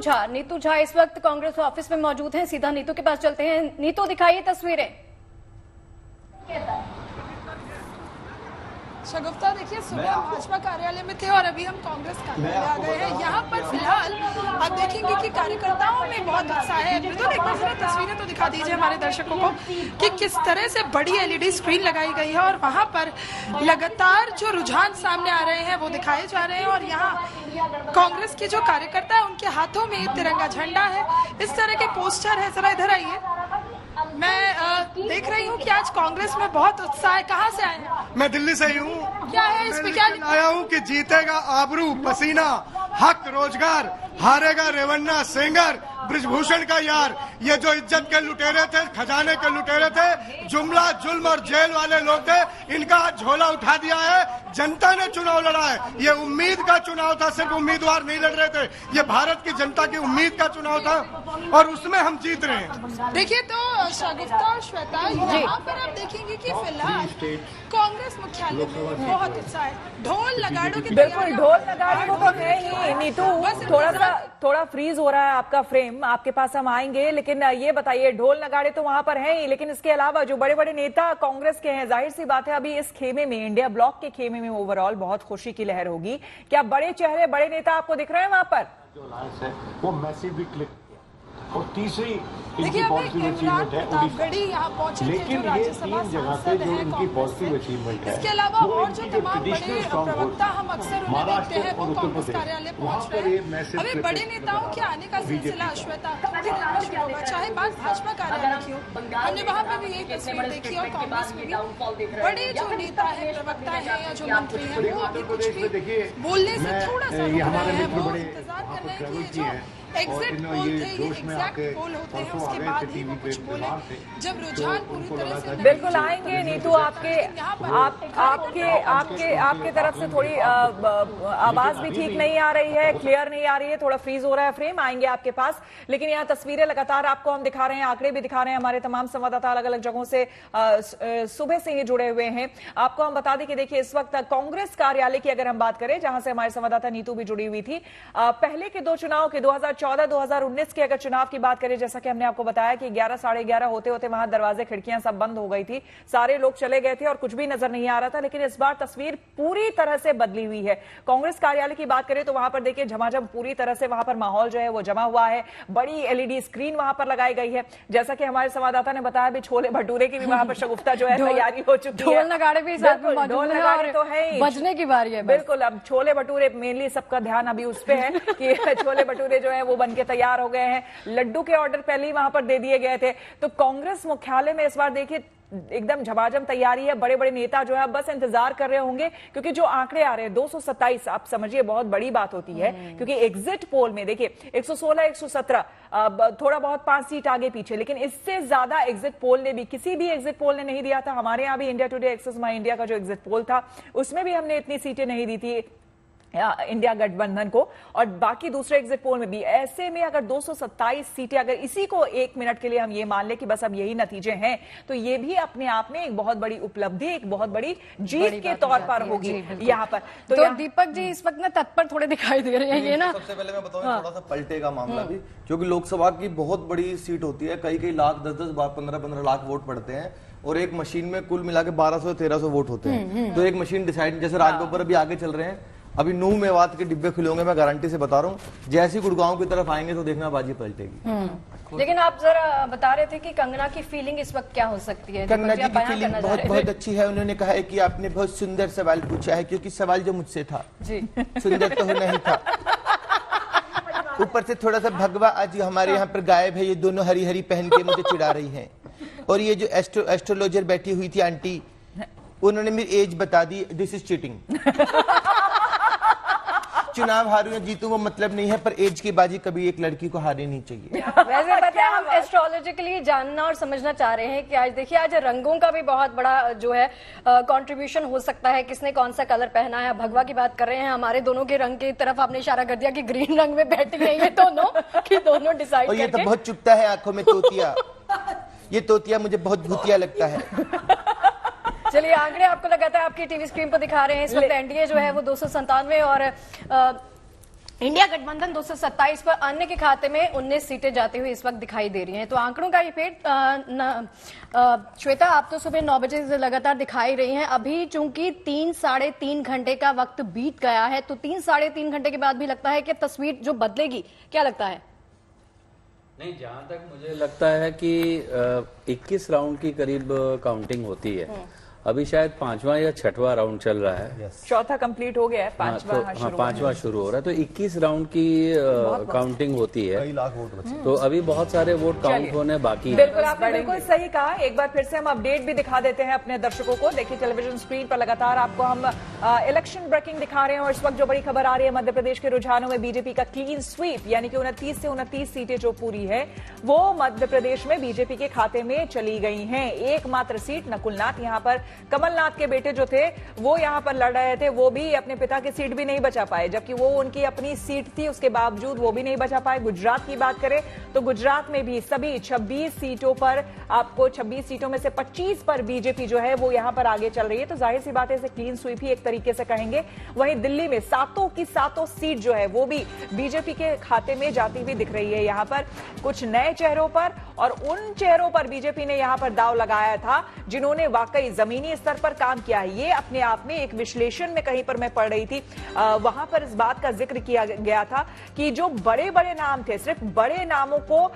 S6: झा इस वक्त कांग्रेस ऑफिस में मौजूद हैं। सीधा नीतू के पास चलते हैं। नीतू, दिखाइए तस्वीरें।
S7: शगुफ्ता, देखिए सुबह भाजपा कार्यालय में थे और अभी हम कांग्रेस कार्यालय आ गए हैं। यहाँ पर फिलहाल आप देखेंगे कि कार्यकर्ताओं में बहुत उत्साह है। मृदुल, एक बार जरा तस्वीरें तो दिखा दीजिए हमारे दर्शकों को कि किस तरह से बड़ी एलईडी स्क्रीन लगाई गई है और वहाँ पर लगातार जो रुझान सामने आ रहे हैं वो दिखाए जा रहे हैं। और यहाँ कांग्रेस के जो कार्यकर्ता है उनके हाथों में तिरंगा झंडा है, इस तरह के पोस्टर है। जरा इधर आइए, मैं देख रही हूँ कि आज कांग्रेस में बहुत उत्साह है। कहाँ से आए हैं?
S8: मैं दिल्ली से ही हूँ।
S7: क्या है इस पे, क्या
S8: आया हूँ कि जीतेगा आबरू, पसीना, हक, रोजगार, हारेगा रेवन्ना, सेंगर, ब्रिजभूषण का यार। ये जो इज्जत के लुटेरे थे, खजाने के लुटेरे थे, जुमला, जुल्म और जेल वाले लोग थे, इनका झोला उठा दिया है। जनता ने चुनाव लड़ा है, ये उम्मीद का चुनाव था, सिर्फ उम्मीदवार नहीं लड़ रहे थे, ये भारत की जनता की उम्मीद का चुनाव था और उसमें हम जीत रहे हैं।
S7: देखिए, तो शगुफ्ता और श्वेता, यहाँ पर आप देखेंगे कि फिलहाल कांग्रेस मुख्यालय में बहुत उत्साह है। ढोल नगाड़ों की
S1: बिल्कुल, ढोल नगाड़े वो तो है ही। नीतू, थोड़ा फ्रीज हो रहा है आपका फ्रेम, आपके पास हम आएंगे, लेकिन ये बताइए, ढोल नगाड़े तो वहां पर हैं ही, लेकिन इसके अलावा जो बड़े बड़े नेता कांग्रेस के हैं, जाहिर सी बात है अभी इस खेमे में, इंडिया ब्लॉक के खेमे में ओवरऑल बहुत खुशी की लहर होगी। क्या बड़े चेहरे, बड़े नेता आपको दिख रहे हैं वहां पर?
S9: जो अलायंस है वो मैसिवली क्लिक। और तीसरी
S7: देखिए, अभी इमरान प्रतापगढ़ी यहाँ पहुंचे थे, जो राज्यसभा सांसद हैं कांग्रेस से। इसके अलावा और जो तमाम बड़े प्रवक्ता हम अक्सर उन्हें देखते हैं वो कांग्रेस कार्यालय पहुंच रहे हैं। अभी बड़े नेताओं के आने का सिलसिला श्वेता शुरू होगा, चाहे बात भाजपा कार्यालय की हो। हमने वहाँ पे भी एक तस्वीर देखी और कांग्रेस में भी बड़े जो नेता है, प्रवक्ता है या जो मंत्री है, वो अभी कुछ भी बोलने से थोड़ा सा रुक रहे हैं। वो इंतजार कर रहे हैं कि जो एग्जिट पोल थे, ये एग्जैक्ट पोल होते हैं, उसके बाद ही वो कुछ बोले। जब रुझान पूरी तरह से
S1: बिल्कुल आएंगे नीतू, आपके तरफ से थोड़ी आवाज भी ठीक नहीं आ रही है, क्लियर नहीं आ रही है, थोड़ा फ्रीज हो रहा है फ्रेम, आएंगे आपके पास। लेकिन यहाँ तस्वीरें लगातार आपको हम दिखा रहे हैं, आंकड़े भी दिखा रहे हैं, हमारे तमाम संवाददाता अलग अलग जगहों से सुबह से ही जुड़े हुए हैं। आपको हम बता दें कि देखिए, इस वक्त कांग्रेस कार्यालय की अगर हम बात करें, जहां से हमारे संवाददाता नीतू भी जुड़ी हुई थी, पहले के 2 चुनाव के 2014-2019 के अगर चुनाव की बात करें, जैसा कि हमने आपको बताया कि 11 साढ़े 11 होते होते वहां दरवाजे खिड़कियां सब बंद हो गई थी, सारे लोग चले गए थे और कुछ भी नजर नहीं आ रहा था। लेकिन इस बार तस्वीर पूरी तरह से बदली हुई है। कांग्रेस कार्यालय की बात करें तो वहां पर देखिए झमाझम पूरी तरह से वहां पर माहौल जो है वो जमा हुआ है। बड़ी एलईडी स्क्रीन वहां पर लगाई गई है, जैसा कि हमारे संवाददाता ने बताया। भी छोले भटूरे की भी वहां पर शगुफ्ता जो है तैयारी हो चुकी है।
S6: ढोल नगाड़े भी साथ में मौजूद हैं,
S1: ढोल नगाड़े तो है,
S6: बजने की बारी है।
S1: बिल्कुल, अब छोले भटूरे मेनली सबका ध्यान अभी उस पे है कि छोले भटूरे जो है वो बनके तैयार हो गए हैं। लड्डू के ऑर्डर पहले ही वहां पर दे दिए गए थे। तो कांग्रेस मुख्यालय में इस बार देखिए एकदम झमाझम तैयारी है। बड़े बड़े नेता जो है बस इंतजार कर रहे होंगे, क्योंकि जो आंकड़े आ रहे हैं 227, आप समझिए बहुत बड़ी बात होती है, क्योंकि एग्जिट पोल में देखिए 116, 117, थोड़ा बहुत 5 सीट आगे पीछे, लेकिन इससे ज्यादा एग्जिट पोल ने भी, किसी भी एग्जिट पोल ने नहीं दिया था। हमारे यहाँ भी इंडिया टुडे एक्सेस माई इंडिया का जो एग्जिट पोल था उसमें भी हमने इतनी सीटें नहीं दी थी इंडिया गठबंधन को, और बाकी दूसरे एग्जिट पोल में भी। ऐसे में अगर 227 सीटें, अगर इसी को 1 मिनट के लिए हम ये मान ले कि बस अब यही नतीजे हैं, तो ये भी अपने आप में एक बहुत बड़ी उपलब्धि, एक बहुत बड़ी जीत के तौर पर होगी यहाँ पर।
S6: तो दीपक जी इस वक्त ना तत्पर थोड़े दिखाई दे रहे हैं ये ना।
S10: सबसे पहले मैं बताऊं थोड़ा सा पलटेगा मामला भी, क्योंकि लोकसभा की बहुत बड़ी सीट होती है, कई लाख, 10-10, 15-15 लाख वोट पड़ते हैं, और एक मशीन में कुल मिला के 1200-1300 वोट होते हैं। तो एक मशीन डिसाइड, जैसे राजबब्बर अभी आगे चल रहे हैं, अभी 9 मेवात के डिब्बे खुलेंगे, मैं गारंटी से बता रहा हूँ। जैसे गुड़गांव की तरफ आएंगे तो देखना बाजी पलटेगी।
S6: लेकिन आप जरा बता रहे थे कि कंगना की फीलिंग इस वक्त क्या हो सकती है?
S10: कंगना जी की फीलिंग बहुत अच्छी है। उन्होंने कहा है कि आपने बहुत सुंदर सवाल पूछा है, क्योंकि सवाल जो मुझसे था जी सुंदर तो नहीं था, ऊपर से थोड़ा सा भगवा आज हमारे यहाँ पर गायब है। ये दोनों हरी हरी पहन के मुझे चिढ़ा रही हैं, और ये जो एस्ट्रोलॉजर बैठी हुई थी आंटी, उन्होंने मेरी एज बता दी। This is cheating. चुनाव हारू या जीतू वो मतलब नहीं है, पर एज की बाजी कभी एक लड़की को हारनी नहीं चाहिए।
S6: वैसे पता है, हम एस्ट्रोलॉजिकली जानना और समझना चाह रहे हैं कि आज देखिए, आज रंगों का भी बहुत बड़ा जो है कंट्रीब्यूशन हो सकता है। किसने कौन सा कलर पहना है, भगवा की बात कर रहे हैं, हमारे दोनों के रंग की तरफ आपने इशारा कर दिया कि ग्रीन रंग में बैठ गए ये दोनों, कि दोनों डिसाइड।
S10: और ये तो बहुत चुपता है आंखों में तोतिया, ये तोतिया मुझे बहुत भूतिया लगता है।
S6: चलिए आंकड़े आपको लगातार आपकी टीवी स्क्रीन पर दिखा रहे हैं। इस वक्त एनडीए जो है वो 297 और इंडिया गठबंधन 227 पर, अन्य के खाते में 19 सीटें जाती हुई इस वक्त दिखाई दे रही हैं। तो आंकड़ों का इफेक्ट श्वेता आप तो सुबह 9 बजे से लगातार दिखाई रही हैं। अभी चूंकि 3-3.5 घंटे का वक्त बीत गया है, तो 3-3.5 घंटे के बाद भी लगता है कि तस्वीर जो बदलेगी, क्या लगता है?
S2: नहीं, जहां तक मुझे लगता है कि 21 राउंड की करीब काउंटिंग होती है। अभी शायद 5वां या 6वां राउंड चल रहा है।
S1: चौथा कंप्लीट हो गया है,
S2: 5वां शुरू हो रहा है। तो 21 राउंड की काउंटिंग होती है,
S10: कई लाख वोट बचे,
S2: तो अभी बहुत सारे वोट काउंट होने बाकी हैं।
S1: बिल्कुल, आपने बिल्कुल सही कहा। एक बार फिर से हम अपडेट भी दिखा देते हैं अपने दर्शकों को। देखिए टेलीविजन स्क्रीन पर लगातार आपको हम इलेक्शन ब्रेकिंग दिखा रहे हैं, और इस वक्त जो बड़ी खबर आ रही है, मध्य प्रदेश के रुझानों में बीजेपी का क्लीन स्वीप, यानी कि 29 से 29 सीटें जो पूरी है वो मध्य प्रदेश में बीजेपी के खाते में चली गई हैं। एकमात्र सीट नकुलनाथ, यहाँ पर कमलनाथ के बेटे जो थे वो यहां पर लड़ रहे थे, वो भी अपने पिता की सीट भी नहीं बचा पाए, जबकि वो उनकी अपनी सीट थी, उसके बावजूद वो भी नहीं बचा पाए। गुजरात की बात करें तो गुजरात में भी सभी 26 सीटों पर, आपको 26 सीटों में से 25 पर बीजेपी जो है वो यहां पर आगे चल रही है। तो जाहिर सी बात है, इसे क्लीन स्वीप ही एक तरीके से कहेंगे। वहीं दिल्ली में 7 की 7 सीट जो है वो भी बीजेपी के खाते में जाती हुई दिख रही है। यहां पर कुछ नए चेहरों पर, और उन चेहरों पर बीजेपी ने यहां पर दाव लगाया था जिन्होंने वाकई जमीनी स्तर पर काम किया है। ये अपने आप में एक विश्लेषण में कहीं पर मैं पढ़ रही थी, वहां पर इस बात का जिक्र किया गया था कि जो बड़े बड़े नाम थे, सिर्फ बड़े नामों को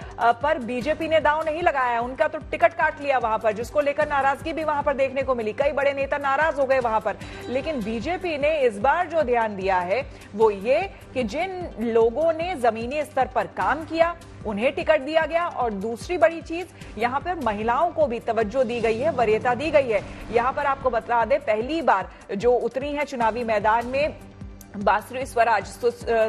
S1: पर बीजेपी ने दांव नहीं लगाया, उनका तो टिकट काट लिया वहां पर, जिसको लेकर नाराजगी भी वहां पर देखने को मिली। कई बड़े नेता नाराज हो गए वहां पर। लेकिन बीजेपी ने इस बार जो ध्यान दिया है वो ये कि जिन लोगों ने जमीनी स्तर पर काम किया उन्हें टिकट दिया गया, और दूसरी बड़ी चीज यहां पर महिलाओं को भी तवज्जो दी गई है, वरीयता दी गई है। यहां पर आपको बता दें, पहली बार जो उतरी है चुनावी मैदान में बासुरी स्वराज,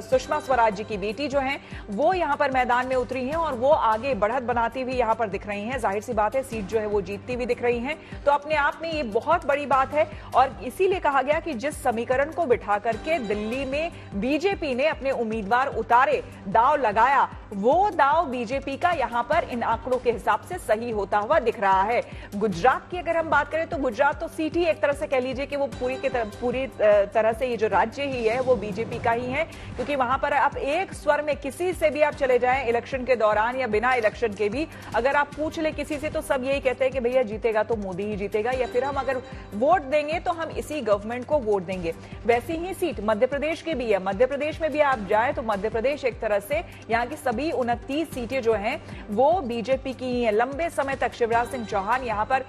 S1: सुषमा स्वराज जी की बेटी जो हैं वो यहां पर मैदान में उतरी हैं, और वो आगे बढ़त बनाती हुई यहां पर दिख रही हैं। जाहिर सी बात है, सीट जो है वो जीतती हुई दिख रही हैं। तो अपने आप में ये बहुत बड़ी बात है, और इसीलिए कहा गया कि जिस समीकरण को बिठा करके दिल्ली में बीजेपी ने अपने उम्मीदवार उतारे, दाव लगाया, वो दाव बीजेपी का यहां पर इन आंकड़ों के हिसाब से सही होता हुआ दिख रहा है। गुजरात की अगर हम बात करें तो गुजरात तो सीट ही एक तरह से कह लीजिए कि वो पूरी तरह से ये जो राज्य ही है वो बीजेपी का ही है, क्योंकि वहां पर आप एक स्वर में किसी से भी आप चले जाएं इलेक्शन के दौरान या बिना इलेक्शन के भी, अगर आप पूछ ले किसी से तो सब यही कहते हैं कि भैया जीतेगा तो मोदी ही जीतेगा, या फिर हम अगर वोट देंगे तो हम इसी गवर्नमेंट को वोट देंगे। वैसी ही सीट मध्य प्रदेश की भी है। मध्य प्रदेश में भी आप जाए तो मध्य प्रदेश एक तरह से यहाँ की सभी 29 सीटें जो हैं वो बीजेपी की ही हैं। लंबे समय तक शिवराज सिंह चौहान यहाँ पर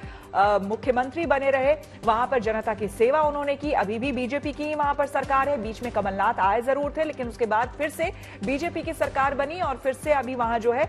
S1: मुख्यमंत्री बने रहे, वहां पर जनता की सेवा उन्होंने की। अभी भी बीजेपी की वहां पर सरकार है। बीच में कमलनाथ आए जरूर थे, लेकिन उसके बाद फिर से बीजेपी की सरकार बनी और फिर से अभी वहां जो है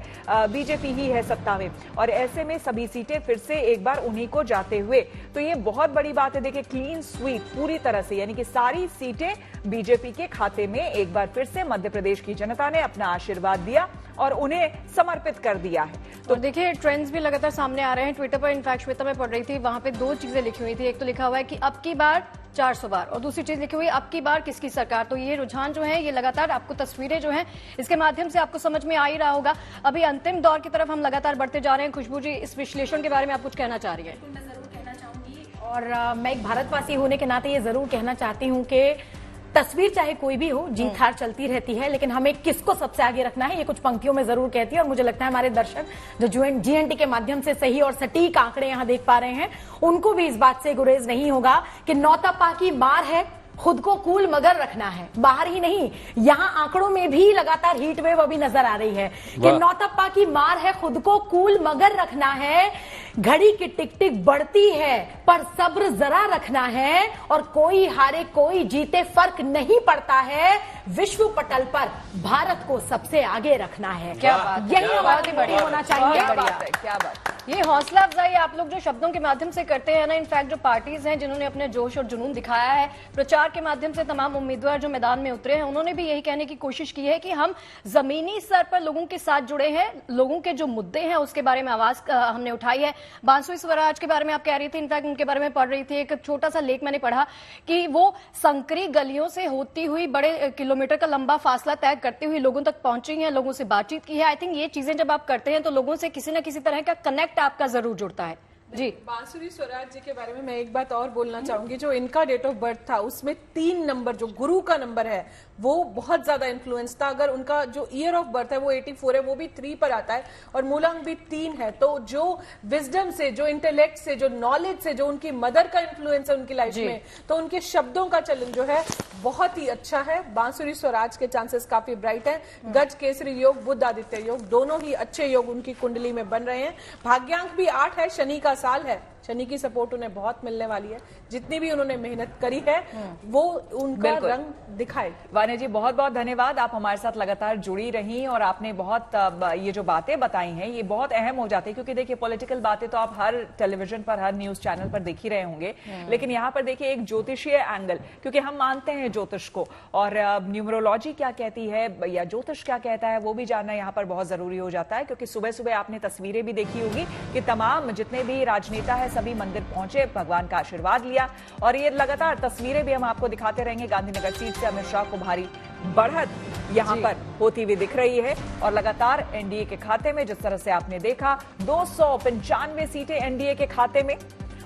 S1: बीजेपी ही है सत्ता में। और ऐसे में सभी सीटें फिर से एक बार उन्हीं को जाते हुए, तो ये बहुत बड़ी बात है। देखिए, क्लीन स्वीप पूरी तरह से, यानी कि सारी सीटें बीजेपी के खाते में एक बार फिर से मध्य प्रदेश की जनता ने अपना आशीर्वाद दिया और उन्हें समर्पित कर दिया है।
S6: तो देखिए, ट्रेंड्स भी लगातार सामने आ रहे हैं। ट्विटर पर इनफैक्ट श्वेता मैं पढ़ रही थी, वहां पे दो चीजें लिखी हुई थी। एक तो लिखा हुआ है कि अब की बार 400 बार, और दूसरी चीज लिखी हुई अब की बार किसकी सरकार। तो ये रुझान जो है, ये लगातार आपको तस्वीरें जो हैं इसके माध्यम से आपको समझ में आ ही रहा होगा। अभी अंतिम दौर की तरफ हम लगातार बढ़ते जा रहे हैं। खुशबू जी, इस विश्लेषण के बारे में आप कुछ कहना चाह रही है?
S11: मैं जरूर कहना चाहूंगी, और मैं एक भारतवासी होने के नाते ये जरूर कहना चाहती हूँ कि तस्वीर चाहे कोई भी हो, जीत हार चलती रहती है, लेकिन हमें किसको सबसे आगे रखना है ये कुछ पंक्तियों में जरूर कहती है। और मुझे लगता है हमारे दर्शक जो जीएनटी के माध्यम से सही और सटीक आंकड़े यहां देख पा रहे हैं, उनको भी इस बात से गुरेज नहीं होगा कि नौतपा की मार है, खुद को कूल मगर रखना है। बाहर ही नहीं, यहां आंकड़ों में भी लगातार हीट वेव अभी नजर आ रही है कि नौतपा की मार है, खुद को कूल मगर रखना है। घड़ी की टिक टिक बढ़ती है, पर सब्र जरा रखना है, और कोई हारे कोई जीते फर्क नहीं पड़ता है। विश्व पटल पर भारत को सबसे आगे रखना है।
S6: क्या बात,
S11: यही हमारी बड़ी होना चाहिए।
S1: क्या बात,
S6: ये हौसला अफजाई आप लोग जो शब्दों के माध्यम से करते हैं ना, इनफैक्ट जो पार्टीज हैं जिन्होंने अपने जोश और जुनून दिखाया है प्रचार के माध्यम से, तमाम उम्मीदवार जो मैदान में उतरे हैं, उन्होंने भी यही कहने की कोशिश की है कि हम जमीनी स्तर पर लोगों के साथ जुड़े हैं, लोगों के जो मुद्दे हैं उसके बारे में आवाज हमने उठाई है। बांसुरी स्वराज के बारे में आप कह रही थी, इनफैक्ट उनके बारे में पढ़ रही थी, एक छोटा सा लेख मैंने पढ़ा कि वो संकरी गलियों से होती हुई बड़े किलोमीटर का लंबा फासला तय करते हुए लोगों तक पहुंची हैं, लोगों से बातचीत की है। आई थिंक ये चीजें जब आप करते हैं तो लोगों से किसी न किसी तरह का कनेक्ट आपका जरूर जुड़ता है। जी,
S3: बांसुरी स्वराज जी के बारे में मैं एक बात और बोलना चाहूंगी। जो इनका डेट ऑफ बर्थ था उसमें 3 नंबर, जो गुरु का नंबर है, वो बहुत ज्यादा इन्फ्लुएंस था। अगर उनका जो ईयर ऑफ बर्थ है वो 84 है, वो भी 3 पर आता है, और मूलांक भी 3 है। तो जो विजडम से, जो इंटेलेक्ट से, जो नॉलेज से, जो उनकी मदर का इन्फ्लुएंस है उनकी लाइफ में, तो उनके शब्दों का चलन जो है बहुत ही अच्छा है। बांसुरी स्वराज के चांसेस काफी ब्राइट है। गज केसरी योग, बुध आदित्य योग, दोनों ही अच्छे योग उनकी कुंडली में बन रहे हैं। भाग्यांक भी 8 है, शनि का साल है, शनि की सपोर्ट उन्हें बहुत मिलने वाली है। जितनी भी उन्होंने मेहनत करी है वो उनका रंग दिखाए।
S1: वान्या जी, बहुत बहुत धन्यवाद। आप हमारे साथ लगातार जुड़ी रही और आपने बहुत ये जो बातें बताई हैं ये बहुत अहम हो जाती है, क्योंकि देखिए पॉलिटिकल बातें तो आप हर टेलीविजन पर, हर न्यूज चैनल पर देख ही रहे होंगे, लेकिन यहाँ पर देखिए एक ज्योतिषीय एंगल, क्योंकि हम मानते हैं ज्योतिष को, और न्यूमरोलॉजी क्या कहती है या ज्योतिष क्या कहता है वो भी जानना यहाँ पर बहुत जरूरी हो जाता है। क्योंकि सुबह सुबह आपने तस्वीरें भी देखी होगी कि तमाम जितने भी राजनेता है सभी मंदिर पहुंचे, भगवान का आशीर्वाद लिया, और ये लगातार तस्वीरें भी हम आपको दिखाते रहेंगे। गांधीनगर सीट से अमित शाह को भारी बढ़त यहां पर होती हुई दिख रही है, और लगातार एनडीए के खाते में, जिस तरह से आपने देखा, 295 सीटें एनडीए के खाते में,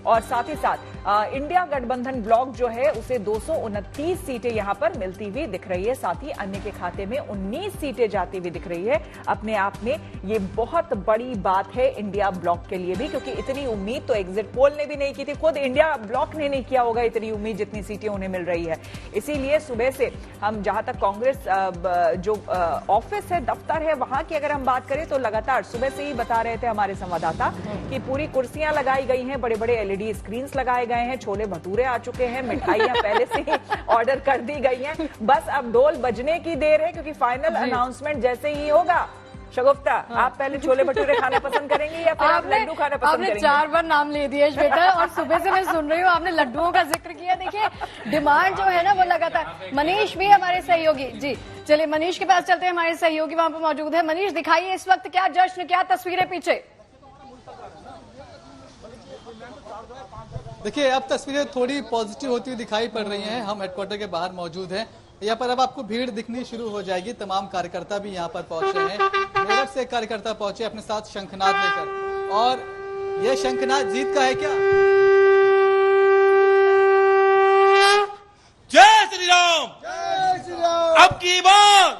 S1: और साथ ही साथ इंडिया गठबंधन ब्लॉक जो है उसे 229 सीटें यहां पर मिलती हुई दिख रही है। साथ ही अन्य के खाते में 19 सीटें जाती हुई दिख रही है। अपने आप में ये बहुत बड़ी बात है इंडिया ब्लॉक के लिए भी, क्योंकि इतनी उम्मीद तो एग्जिट पोल ने भी नहीं की थी, खुद इंडिया ब्लॉक ने नहीं किया होगा इतनी उम्मीद जितनी सीटें उन्हें मिल रही है। इसीलिए सुबह से हम, जहां तक कांग्रेस जो ऑफिस है, दफ्तर है, वहां की अगर हम बात करें तो लगातार सुबह से ही बता रहे थे हमारे संवाददाता कि पूरी कुर्सियां लगाई गई हैं, बड़े बड़े एलईडी स्क्रीन्स लगाए गए हैं, छोले भटूरे आ चुके हैं, मिठाइयां पहले से ही ऑर्डर कर दी गई हैं। बस अब ढोल बजने की देर है, क्योंकि फाइनल अनाउंसमेंट जैसे ही होगा। शगुफ्ता, आप पहले छोले भटूरे खाना पसंद करेंगे या फिर आप लड्डू खाना पसंद करेंगे?
S6: आपने 4 बार नाम ले दिया श्वेता, और सुबह से मैं सुन रही हूँ आपने लड्डुओं का जिक्र किया। देखिए डिमांड जो है ना वो लगातार। मनीष भी हमारे सहयोगी, जी चलिए मनीष के पास चलते हैं, हमारे सहयोगी वहां पर मौजूद है। मनीष, दिखाइए इस वक्त क्या जश्न, क्या तस्वीरें पीछे?
S12: देखिए अब तस्वीरें थोड़ी पॉजिटिव होती हुई दिखाई पड़ रही हैं। हम हेडक्वार्टर के बाहर मौजूद हैं, यहाँ पर अब आपको भीड़ दिखनी शुरू हो जाएगी। तमाम कार्यकर्ता भी यहाँ पर पहुंचे हैं। मेरठ से कार्यकर्ता पहुंचे अपने साथ शंखनाद लेकर, और यह शंखनाद जीत का है क्या?
S13: जय श्री राम, जय श्री राम। अब की बार,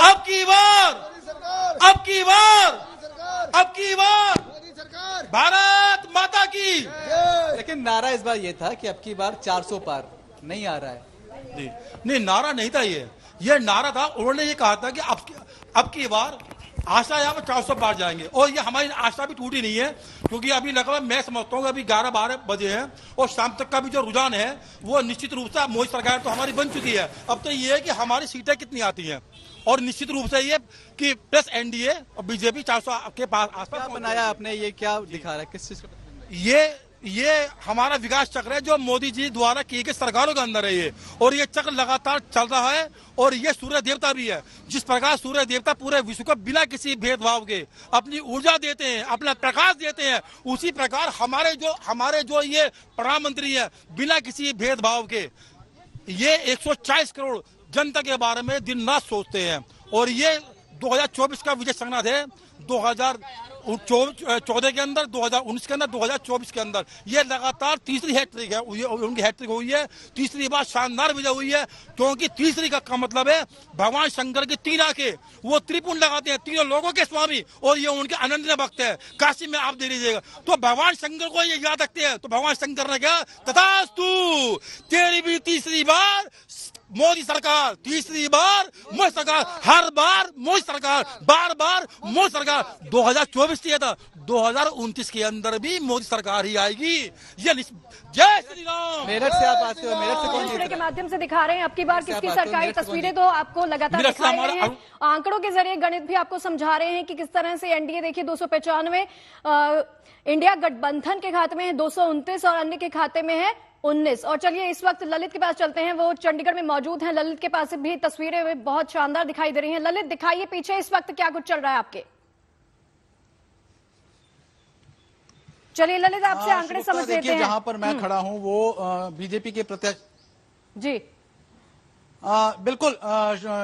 S13: अब की बार, अब की बार, अब की बार भारत माता की।
S12: लेकिन नारा इस बार ये था कि अब की बार 400 पार नहीं आ रहा है।
S13: नहीं, नारा नहीं था ये नारा था, उन्होंने ये कहा था कि अब की बार आशा यहाँ पर 400 पार जाएंगे और ये हमारी आशा भी टूटी नहीं है, क्योंकि अभी लगभग मैं समझता हूँ अभी 11-12 बजे हैं और शाम तक का भी जो रुझान है वो निश्चित रूप से मोदी सरकार तो हमारी बन चुकी है। अब तो ये है कि हमारी सीटें कितनी आती हैं और निश्चित रूप से ये कि प्लस एनडीए और बीजेपी 400 के पास आसपास
S12: बनाया आपने, ये क्या दिखा रहा है, किस चीज का?
S13: ये हमारा विकास चक्र है जो मोदी जी द्वारा की गई सरकारों के अंदर है ये, और ये चक्र लगातार चल रहा है। और ये सूर्य देवता भी है, जिस प्रकार सूर्य देवता पूरे विश्व को बिना किसी भेदभाव के अपनी ऊर्जा देते हैं, अपना प्रकाश देते हैं, उसी प्रकार हमारे जो ये प्रधानमंत्री है बिना किसी भेदभाव के ये 140 करोड़ जनता के बारे में दिन रात सोचते हैं। और ये 2024 का विजय संग्राम है, 2014 के अंदर, 2019 के अंदर, 2024 के अंदर ये लगातार तीसरी हैट्रिक है, उनकी हैट्रिक हुई है, तीसरी बार शानदार विजय हुई है। क्योंकि तीसरी का मतलब है भगवान शंकर की 3 आंखें, वो त्रिपुंड लगाते हैं, तीनों लोगों के स्वामी, और ये उनके अनन्य भक्त है। काशी में आप दे लीजिएगा तो भगवान शंकर को ये याद रखते हैं, तो भगवान शंकर ने कहा तथास्तु, तेरी भी तीसरी बार मोदी सरकार, तीसरी बार मोदी सरकार, हर बार मोदी सरकार, बार बार मोदी सरकार। 2024 दिया था, 2029 के अंदर भी मोदी सरकार ही आएगी। ये जय श्री राम।
S12: मेरठ से आप आते हो, मेरठ से कौन
S6: के माध्यम से दिखा रहे हैं, अब की बार किसकी सरकारी तस्वीरें तो आपको लगातार दिखा रहे हैं, आंकड़ों के जरिए गणित भी आपको समझा रहे हैं कि किस तरह से एनडीए देखिए 295, इंडिया गठबंधन के खाते में है 229 और अन्य के खाते में है 19। और चलिए इस वक्त ललित के पास चलते हैं, वो चंडीगढ़ में मौजूद हैं। ललित के पास भी तस्वीरें बहुत शानदार दिखाई दे रही हैं। ललित दिखाइए पीछे इस वक्त क्या कुछ चल रहा है आपके। चलिए ललित आपसे आंकड़े समझ लेते हैं।
S5: जहां पर मैं खड़ा हूं वो बीजेपी के प्रत्याशी
S6: जी
S5: बिल्कुल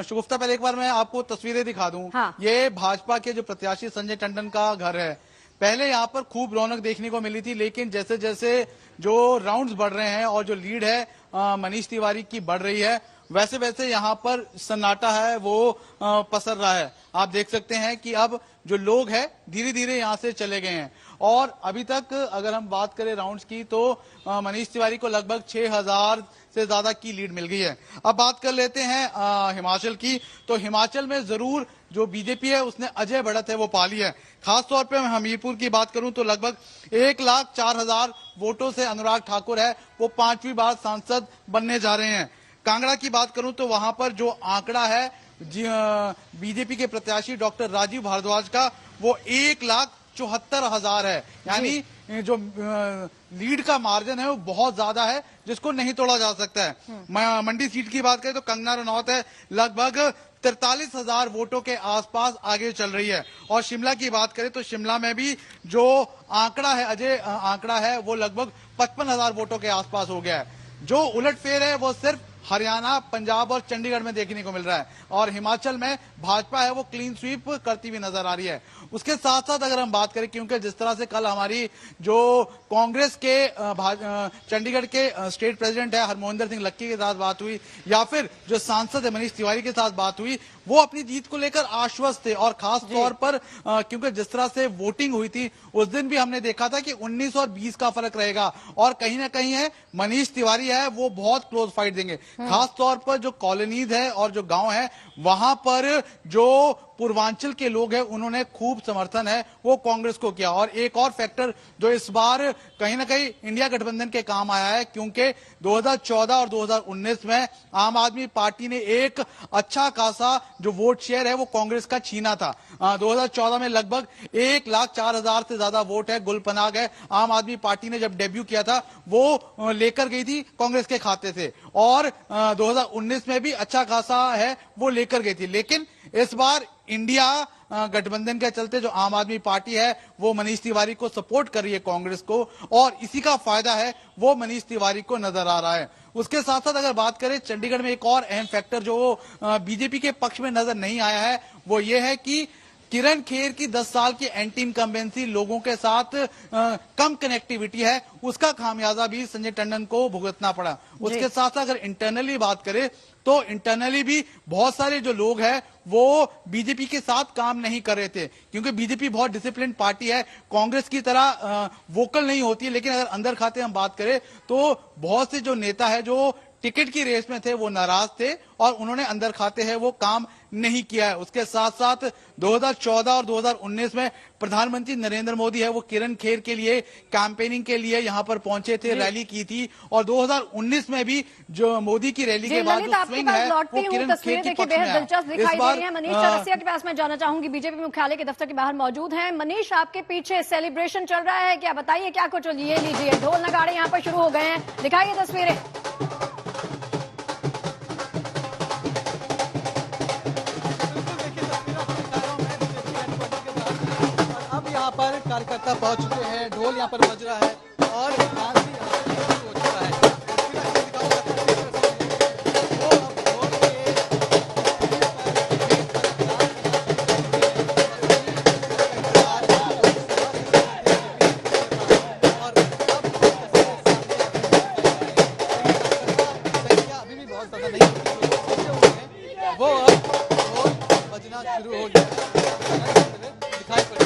S5: शगुफ्ता, पहले एक बार मैं आपको तस्वीरें दिखा दूं।
S6: हाँ।
S5: ये भाजपा के जो प्रत्याशी संजय टंडन का घर है। पहले यहाँ पर खूब रौनक देखने को मिली थी, लेकिन जैसे जैसे जो राउंड्स बढ़ रहे हैं और जो लीड है मनीष तिवारी की बढ़ रही है, वैसे वैसे यहाँ पर सन्नाटा है वो पसर रहा है। आप देख सकते हैं कि अब जो लोग हैं धीरे धीरे यहाँ से चले गए हैं। और अभी तक अगर हम बात करें राउंड्स की तो मनीष तिवारी को लगभग 6000 से ज्यादा की लीड मिल गई है। अब बात कर लेते हैं हिमाचल की, तो हिमाचल में जरूर जो बीजेपी है उसने अजय बढ़त है वो पाली है। खासतौर पे मैं हमीरपुर की बात करूं तो लगभग 1,04,000 वोटों से अनुराग ठाकुर है वो 5वीं बार सांसद बनने जा रहे हैं। कांगड़ा की बात करूं तो वहां पर जो आंकड़ा है बीजेपी के प्रत्याशी डॉक्टर राजीव भारद्वाज का वो 1,74,000 है, यानी जो लीड का मार्जिन है वो बहुत ज्यादा है जिसको नहीं तोड़ा जा सकता है। मंडी सीट की बात करें तो कंगना रनौत है लगभग 43,000 वोटों के आसपास आगे चल रही है। और शिमला की बात करें तो शिमला में भी जो आंकड़ा है अजय आंकड़ा है वो लगभग 55,000 वोटों के आसपास हो गया है। जो उलटफेर है वो सिर्फ हरियाणा, पंजाब और चंडीगढ़ में देखने को मिल रहा है और हिमाचल में भाजपा है वो क्लीन स्वीप करती हुई नजर आ रही है। उसके साथ साथ अगर हम बात करें, क्योंकि जिस तरह से कल हमारी जो कांग्रेस के चंडीगढ़ के स्टेट प्रेसिडेंट है हरमोहिंदर सिंह लक्की के साथ बात हुई या फिर जो सांसद है मनीष तिवारी के साथ बात हुई, वो अपनी जीत को लेकर आश्वस्त थे। और खास तौर पर क्योंकि जिस तरह से वोटिंग हुई थी उस दिन भी हमने देखा था कि 19 और 20 का फर्क रहेगा और कहीं ना कहीं है मनीष तिवारी है वो बहुत क्लोज फाइट देंगे। खास तौर पर जो कॉलोनीज है और जो गांव है वहां पर जो पूर्वांचल के लोग हैं उन्होंने खूब समर्थन है वो कांग्रेस को किया। और एक और फैक्टर जो इस बार कहीं ना कहीं इंडिया गठबंधन के काम आया है, क्योंकि 2014 और 2019 में आम आदमी पार्टी ने एक अच्छा खासा जो वोट शेयर है वो कांग्रेस का छीना था। 2014 में लगभग 1,04,000 से ज्यादा वोट है, गुलपनाग है, आम आदमी पार्टी ने जब डेब्यू किया था वो लेकर गई थी कांग्रेस के खाते से। और 2019 में भी अच्छा खासा है वो लेकर गई थी। लेकिन इस बार इंडिया गठबंधन के चलते जो आम आदमी पार्टी है वो मनीष तिवारी को सपोर्ट कर रही है कांग्रेस को, और इसी का फायदा है वो मनीष तिवारी को नजर आ रहा है। उसके साथ साथ अगर बात करें चंडीगढ़ में एक और अहम फैक्टर जो बीजेपी के पक्ष में नजर नहीं आया है वो ये है कि किरण खेर की 10 साल की एंटी इनकम्बेंसी लोगों के साथ कम कनेक्टिविटी है, उसका खामियाजा भी संजय टंडन को भुगतना पड़ा। उसके साथ साथ अगर इंटरनली बात करें तो इंटरनली भी बहुत सारे जो लोग हैं वो बीजेपी के साथ काम नहीं कर रहे थे, क्योंकि बीजेपी बहुत डिसिप्लिन पार्टी है, कांग्रेस की तरह वोकल नहीं होती है। लेकिन अगर अंदर खाते हम बात करें तो बहुत से जो नेता है जो टिकट की रेस में थे वो नाराज थे और उन्होंने अंदर खाते हैं वो काम नहीं किया है। उसके साथ साथ 2014 और 2019 में प्रधानमंत्री नरेंद्र मोदी है वो किरण खेर के लिए कैंपेनिंग के लिए यहाँ पर पहुंचे थे, रैली की थी, और 2019 में भी जो मोदी की रैली के बाद जो स्विंग है वो किरण खेर की पक्ष में है।
S6: दिलचस्प दिखाई दे रही है। मनीष चौरसिया के पास मैं जाना चाहूंगी, बीजेपी मुख्यालय के दफ्तर के बाहर मौजूद हैं। मनीष, आपके पीछे सेलिब्रेशन चल रहा है क्या? बताइए क्या कुछ। ये लीजिए, ढोल नगाड़े यहाँ पर शुरू हो गए हैं, दिखाइए तस्वीरें।
S12: अब यहाँ पर कार्यकर्ता पहुंच चुके हैं, ढोल यहाँ पर बज रहा है और डांस भी शुरू हो चुका है। वो अब ढोल बजना शुरू हो गया दिखाई पड़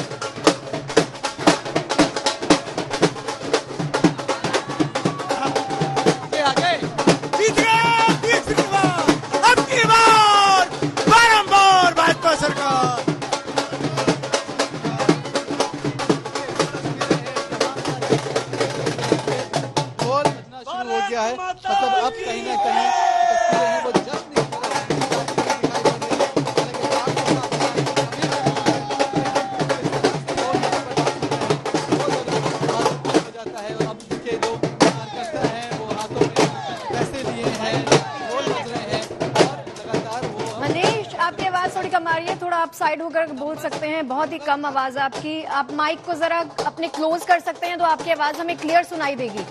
S12: गया है। मतलब अब कहीं ना कहीं तस्वीरें हैं वो जश्न की जाता है। और अब के जो कार्यकर्ता हैं वो हाथों में पैसे लिए हैं, ढोल बज रहे हैं और लगातार वो।
S6: मनीष, आपकी आवाज थोड़ी कम आ रही है, थोड़ा आप साइड होकर बोल सकते हैं, बहुत ही कम आवाज आपकी। आप माइक को जरा अपने क्लोज कर सकते हैं तो आपकी आवाज हमें क्लियर सुनाई देगी।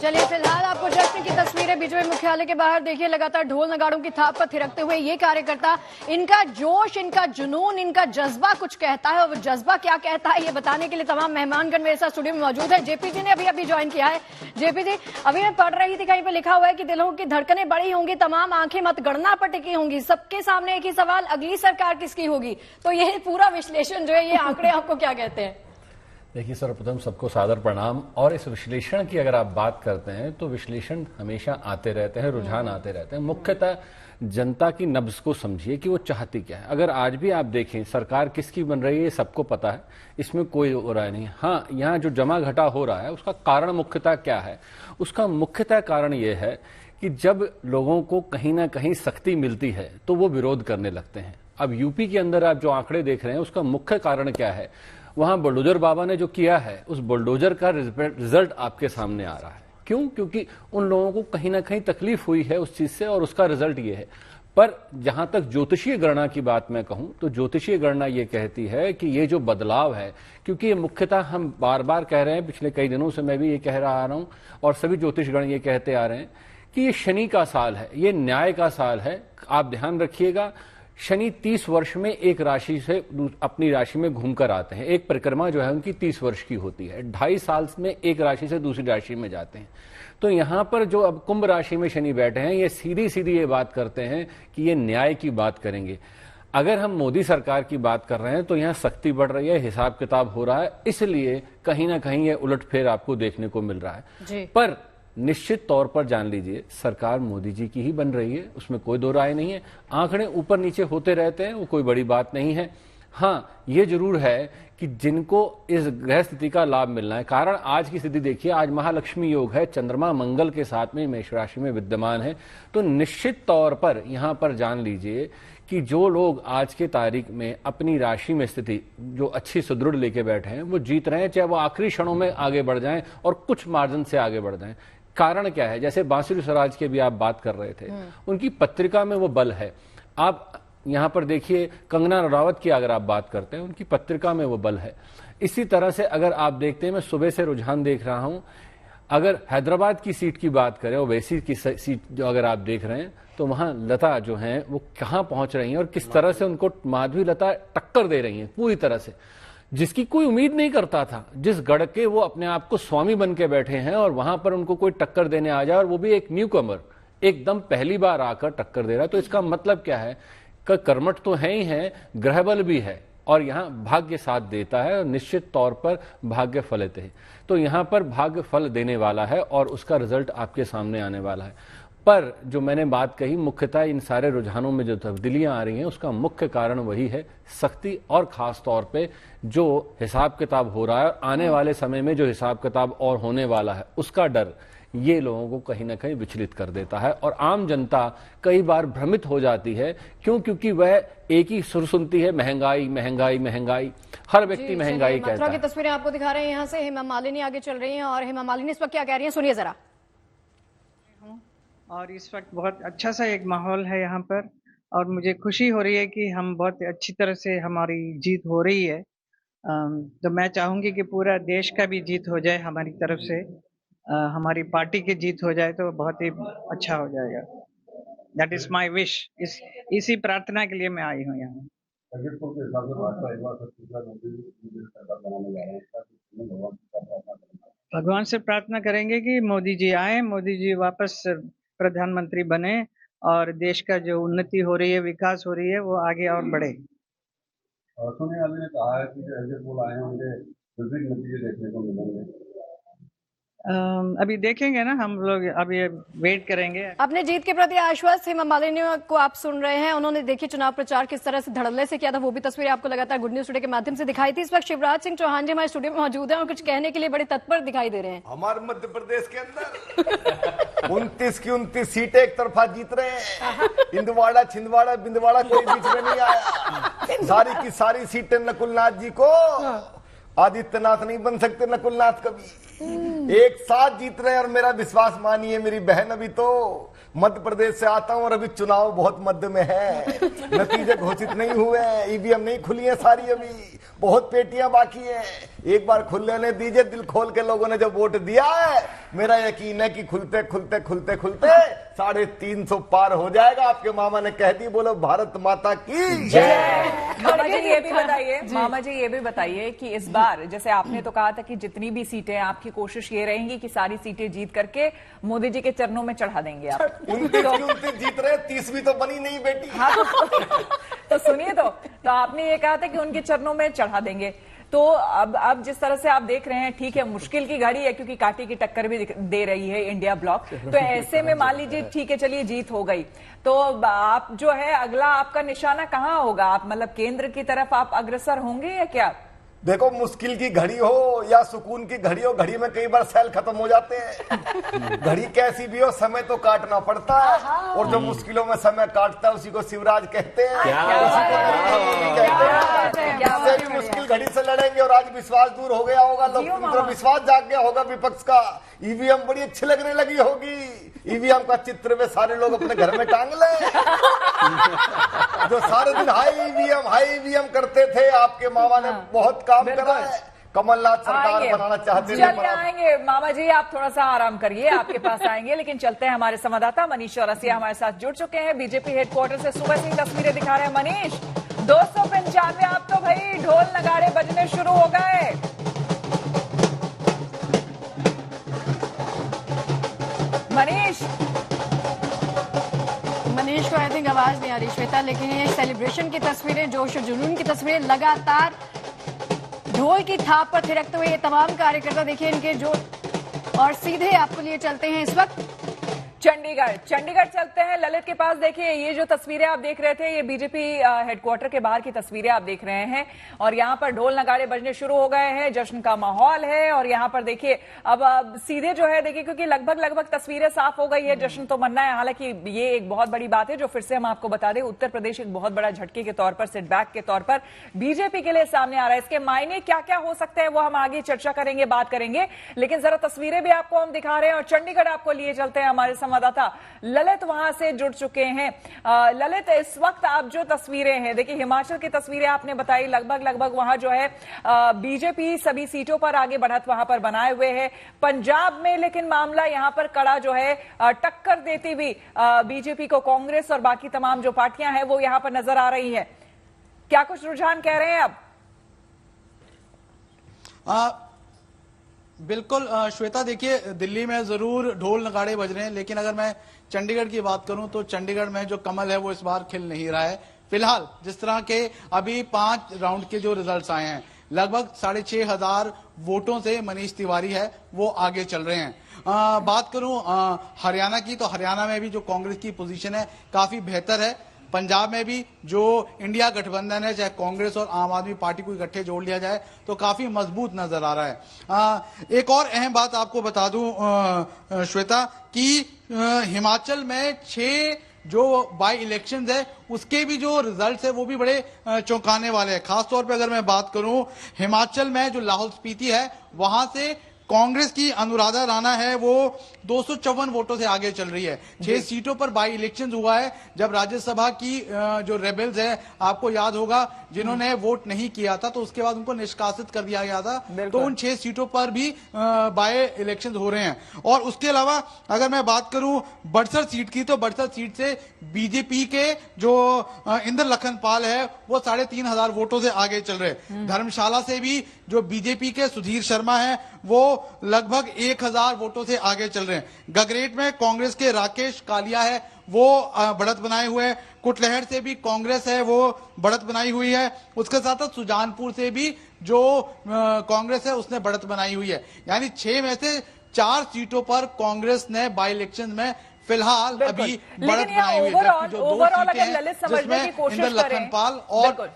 S6: चलिए, फिलहाल आपको जश्न की तस्वीरें बीजेपी मुख्यालय के बाहर देखिए। लगातार ढोल नगाड़ों की थाप पर थिरकते हुए ये कार्यकर्ता, इनका जोश, इनका जुनून, इनका जज्बा कुछ कहता है। और वो जज्बा क्या कहता है ये बताने के लिए तमाम मेहमानगण मेरे साथ स्टूडियो में मौजूद है। जेपी जी ने अभी ज्वाइन किया है। जेपी जी, अभी मैं पढ़ रही थी, कहीं पे लिखा हुआ है कि दिलों की धड़कनें बड़ी होंगी, तमाम आंखें मतगणना पर टिकी होंगी, सबके सामने एक ही सवाल, अगली सरकार किसकी होगी। तो ये पूरा विश्लेषण जो है, ये आंकड़े आपको क्या कहते हैं?
S14: देखिए, सर्वप्रथम सबको सादर प्रणाम। और इस विश्लेषण की अगर आप बात करते हैं तो विश्लेषण हमेशा आते रहते हैं, रुझान आते रहते हैं। मुख्यतः जनता की नब्ज को समझिए कि वो चाहती क्या है। अगर आज भी आप देखें सरकार किसकी बन रही है, सबको पता है, इसमें कोई राय नहीं। हाँ, यहाँ जो जमा घटा हो रहा है उसका कारण मुख्यतः क्या है? उसका मुख्यतः कारण ये है कि जब लोगों को कहीं ना कहीं सख्ती मिलती है तो वो विरोध करने लगते हैं। अब यूपी के अंदर आप जो आंकड़े देख रहे हैं उसका मुख्य कारण क्या है? वहां बुलडोजर बाबा ने जो किया है उस बुलडोजर का रिजल्ट आपके सामने आ रहा है। क्यों? क्योंकि उन लोगों को कहीं ना कहीं तकलीफ हुई है उस चीज से और उसका रिजल्ट ये है। पर जहां तक ज्योतिषीय गणना की बात मैं कहूं तो ज्योतिषीय गणना ये कहती है कि ये जो बदलाव है, क्योंकि ये मुख्यतः हम बार बार कह रहे हैं, पिछले कई दिनों से मैं भी ये कह रहा हूं और सभी ज्योतिषगण ये कहते आ रहे हैं कि ये शनि का साल है, ये न्याय का साल है। आप ध्यान रखिएगा, शनि 30 वर्ष में एक राशि से अपनी राशि में घूमकर आते हैं। एक परिक्रमा जो है उनकी 30 वर्ष की होती है। 2.5 साल में एक राशि से दूसरी राशि में जाते हैं। तो यहां पर जो अब कुंभ राशि में शनि बैठे हैं, ये सीधी सीधी ये बात करते हैं कि ये न्याय की बात करेंगे। अगर हम मोदी सरकार की बात कर रहे हैं तो यहाँ सख्ती बढ़ रही है, हिसाब किताब हो रहा है, इसलिए कहीं ना कहीं ये उलटफेर आपको देखने को मिल रहा है जी। पर निश्चित तौर पर जान लीजिए सरकार मोदी जी की ही बन रही है, उसमें कोई दो राय नहीं है। आंकड़े ऊपर नीचे होते रहते हैं, वो कोई बड़ी बात नहीं है। हाँ, ये जरूर है कि जिनको इस ग्रह स्थिति का लाभ मिलना है, कारण आज की स्थिति देखिए, आज महालक्ष्मी योग है, चंद्रमा मंगल के साथ में मेष राशि में विद्यमान है। तो निश्चित तौर पर यहां पर जान लीजिए कि जो लोग आज के तारीख में अपनी राशि में स्थिति जो अच्छी सुदृढ़ लेके बैठे हैं वो जीत रहे हैं, चाहे वो आखिरी क्षणों में आगे बढ़ जाएं और कुछ मार्जिन से आगे बढ़ जाएं। कारण क्या है? जैसे बांसुरी स्वराज की भी आप बात कर रहे थे, उनकी पत्रिका में वो बल है। आप यहां पर देखिए कंगना रनावत की अगर आप बात करते हैं, उनकी पत्रिका में वो बल है। इसी तरह से अगर आप देखते हैं, मैं सुबह से रुझान देख रहा हूं, अगर हैदराबाद की सीट की बात करें, ओवैसी की सीट जो अगर आप देख रहे हैं, तो वहां लता जो है वो कहां पहुंच रही हैं और किस तरह से उनको माधवी लता टक्कर दे रही हैं पूरी तरह से, जिसकी कोई उम्मीद नहीं करता था। जिस गढ़ के वो अपने आप को स्वामी बन के बैठे हैं और वहां पर उनको कोई टक्कर देने आ जाए, और वो भी एक न्यू कमर, एकदम पहली बार आकर टक्कर दे रहा है। तो इसका मतलब क्या है? कर्मठ तो है ही है, ग्रह बल भी है, और यहाँ भाग्य साथ देता है और निश्चित तौर पर भाग्य फलित है। तो यहाँ पर भाग्य फल देने वाला है और उसका रिजल्ट आपके सामने आने वाला है। पर जो मैंने बात कही, मुख्यतः इन सारे रुझानों में जो तब्दीलियां आ रही हैं उसका मुख्य कारण वही है सख्ती, और खास तौर पे जो हिसाब किताब हो रहा है और आने वाले समय में जो हिसाब किताब और होने वाला है उसका डर ये लोगों को कहीं ना कहीं विचलित कर देता है। और आम जनता कई बार भ्रमित हो जाती है, क्योंकि वह एक ही सुर सुनती है, महंगाई महंगाई महंगाई, हर व्यक्ति महंगाई कहता है।
S6: की तस्वीरें आपको दिखा रहे हैं यहाँ से। हेमा मालिनी आगे चल रही हैं और हेमा मालिनी इस वक्त क्या कह रही हैं, सुनिए जरा।
S15: और इस वक्त बहुत अच्छा सा एक माहौल है यहाँ पर, और मुझे खुशी हो रही है कि हम बहुत अच्छी तरह से हमारी जीत हो रही है। तो मैं चाहूंगी कि पूरा देश का भी जीत हो जाए हमारी तरफ से, हमारी पार्टी की जीत हो जाए तो बहुत ही अच्छा हो जाएगा। That is my wish. इसी प्रार्थना के लिए मैं आई हूँ यहाँ। भगवान से प्रार्थना करेंगे कि मोदी जी आए, मोदी जी वापस प्रधानमंत्री बने और देश का जो उन्नति हो रही है, विकास हो रही है, वो आगे और बढ़े।
S16: सोनिया गांधी ने कहा है कि जो एग्जिट पोल आए हैं उनके विपरीत नतीजे देखने को मिलेंगे।
S15: अभी देखेंगे ना, हम लोग अभी वेट करेंगे।
S6: अपने जीत के प्रति आश्वस्त हेमा मालिनी को आप सुन रहे हैं। उन्होंने देखिए चुनाव प्रचार किस तरह से धड़ल्ले से किया था, वो भी तस्वीरें आपको लगातार गुड न्यूज टुडे के माध्यम से दिखाई थी। इस वक्त शिवराज सिंह चौहान जी हमारे स्टूडियो में मौजूद हैं और कुछ कहने के लिए बड़े तत्पर दिखाई दे रहे हैं।
S17: हमारे मध्य प्रदेश के अंदर 29 की 29 सीटें एक तरफा जीत रहे हैं। इंदवाड़ा, छिंदवाड़ा, बिंदवाड़ा कोई बीच में नहीं आया। सारी की सारी सीटें नकुलनाथ जी को, आदित्यनाथ नहीं बन सकते नकुलनाथ कभी। एक साथ जीत रहे हैं और मेरा विश्वास मानिए मेरी बहन, अभी तो मध्य प्रदेश से आता हूं और अभी चुनाव बहुत मध्य में है, नतीजे घोषित नहीं हुए हैं, ईवीएम नहीं खुली है सारी, अभी बहुत पेटियां बाकी हैं। एक बार खुल लेने दीजिए, दिल खोल के लोगों ने जो वोट दिया है, मेरा यकीन है कि खुलते खुलते खुलते खुलते 350 पार हो जाएगा। आपके मामा ने कह दी, बोलो भारत माता की जय।
S1: मामा जी ये भी बताइए कि इस बार जैसे आपने तो कहा था कि जितनी भी सीटें, आपकी कोशिश ये रहेंगी कि सारी सीटें जीत करके मोदी जी के चरणों में चढ़ा देंगे आप।
S17: 29 जीत रहे, 30 भी तो बनी नहीं बेटी।
S1: हाँ, तो सुनिए, तो आपने ये कहा था कि उनके चरणों में चढ़ा देंगे। तो अब जिस तरह से आप देख रहे हैं, ठीक है मुश्किल की घड़ी है क्योंकि कांटे की टक्कर भी दे रही है इंडिया ब्लॉक। तो ऐसे में मान लीजिए ठीक है, चलिए जीत हो गई, तो आप जो है अगला आपका निशाना कहाँ होगा? आप मतलब केंद्र की तरफ आप अग्रसर होंगे या क्या?
S17: देखो, मुश्किल की घड़ी हो या सुकून की घड़ी हो, घड़ी में कई बार सेल खत्म हो जाते हैं। घड़ी कैसी भी हो, समय तो काटना पड़ता है, और जो मुश्किलों में समय काटता है उसी को शिवराज कहते हैं, उसी को कहते हैं। मुश्किल घड़ी से लड़ेंगे और आज विश्वास दूर हो गया होगा, लोगों को विश्वास जाग गया होगा विपक्ष का। ईवीएम बड़ी अच्छी लगने लगी होगी, ईवीएम का चित्र वे सारे लोग अपने घर में टांग ले। जो सारे दिन हाई ईवीएम करते थे, आपके मामा ने बहुत काम करा है। कमलनाथ सरकार बनाना चाहते थे।
S1: चलिए आएंगे मामा जी, आप थोड़ा सा आराम करिए, आपके पास आएंगे। लेकिन चलते हैं, हमारे संवाददाता मनीष चौरसिया हमारे साथ जुड़ चुके हैं बीजेपी हेडक्वार्टर से। सुबह से तस्वीरें दिखा रहे हैं मनीष। 295 आप तो भाई ढोल नगाड़े बजने शुरू हो गए।
S6: मनीष को आई थिंक आवाज नहीं आ रही श्वेता, लेकिन ये सेलिब्रेशन की तस्वीरें, जोश और जुनून की तस्वीरें, लगातार ढोल की थाप पर थिरकते हुए ये तमाम कार्यकर्ता देखिए इनके जो, और सीधे आपको लिए चलते हैं इस वक्त
S1: चंडीगढ़ चलते हैं। ललित के पास देखिए, ये जो तस्वीरें आप देख रहे थे, ये बीजेपी हेडक्वार्टर के बाहर की तस्वीरें आप देख रहे हैं, और यहाँ पर ढोल नगाड़े बजने शुरू हो गए हैं, जश्न का माहौल है। और यहाँ पर देखिए अब सीधे जो है देखिए, क्योंकि लगभग तस्वीरें साफ हो गई है, जश्न तो मनना है। हालांकि ये एक बहुत बड़ी बात है जो फिर से हम आपको बता दें, उत्तर प्रदेश एक बहुत बड़ा झटके के तौर पर, सेटबैक के तौर पर बीजेपी के लिए सामने आ रहा है। इसके मायने क्या क्या हो सकते हैं वो हम आगे चर्चा करेंगे, बात करेंगे। लेकिन जरा तस्वीरें भी आपको हम दिखा रहे हैं और चंडीगढ़ आपको लिए चलते हैं। हमारे संवाददाता ललित वहां से जुड़ चुके हैं। ललित, इस वक्त आप जो तस्वीरें हैं, देखिए हिमाचल की तस्वीरें आपने बताई, लगभग वहां जो है बीजेपी सभी सीटों पर आगे बढ़त वहां पर बनाए हुए है। पंजाब में लेकिन मामला यहां पर कड़ा जो है, टक्कर देती हुई बीजेपी को कांग्रेस और बाकी तमाम जो पार्टियां हैं वो यहां पर नजर आ रही है। क्या कुछ रुझान कह रहे हैं अब?
S5: बिल्कुल श्वेता, देखिए दिल्ली में जरूर ढोल नगाड़े बज रहे हैं, लेकिन अगर मैं चंडीगढ़ की बात करूं तो चंडीगढ़ में जो कमल है वो इस बार खिल नहीं रहा है। फिलहाल जिस तरह के अभी 5 राउंड के जो रिजल्ट्स आए हैं, लगभग 6,500 वोटों से मनीष तिवारी है वो आगे चल रहे हैं। बात करूं हरियाणा की, तो हरियाणा में भी जो कांग्रेस की पोजीशन है काफी बेहतर है। पंजाब में भी जो इंडिया गठबंधन है, चाहे कांग्रेस और आम आदमी पार्टी को इकट्ठे जोड़ लिया जाए तो काफी मजबूत नजर आ रहा है। एक और अहम बात आपको बता दूं श्वेता कि हिमाचल में 6 जो बाई इलेक्शंस है उसके भी जो रिजल्ट्स है वो भी बड़े चौंकाने वाले हैं। खासतौर पे अगर मैं बात करूं हिमाचल में जो लाहौल स्पीति है वहां से कांग्रेस की अनुराधा राणा है वो 254 वोटों से आगे चल रही है। 6 सीटों पर बाई इलेक्शन हुआ है। जब राज्यसभा की जो रेबल्स है, आपको याद होगा, जिन्होंने वोट नहीं किया था तो उसके बाद उनको निष्कासित कर दिया गया था, तो उन 6 सीटों पर भी बाई इलेक्शन हो रहे हैं। और उसके अलावा अगर मैं बात करूं बड़सर सीट की, तो बड़सर सीट से बीजेपी के जो इंद्र लखनपाल है वो 3,500 वोटों से आगे चल रहे। धर्मशाला से भी जो बीजेपी के सुधीर शर्मा है वो लगभग 1,000 वोटों से आगे चल रहे हैं। गगरेट में कांग्रेस के राकेश कालिया है वो बढ़त बनाए हुए हैं। कुटलहर से भी कांग्रेस है वो बढ़त बनाई हुई है। उसके साथ साथ सुजानपुर से भी जो कांग्रेस है उसने बढ़त बनाई हुई है। यानी 6 में से 4 सीटों पर कांग्रेस ने बाई इलेक्शन में फिलहाल अभी बढ़त बनाई हुई है। जो 2 सीटें हैं जिसमें इंद्र लखनपाल और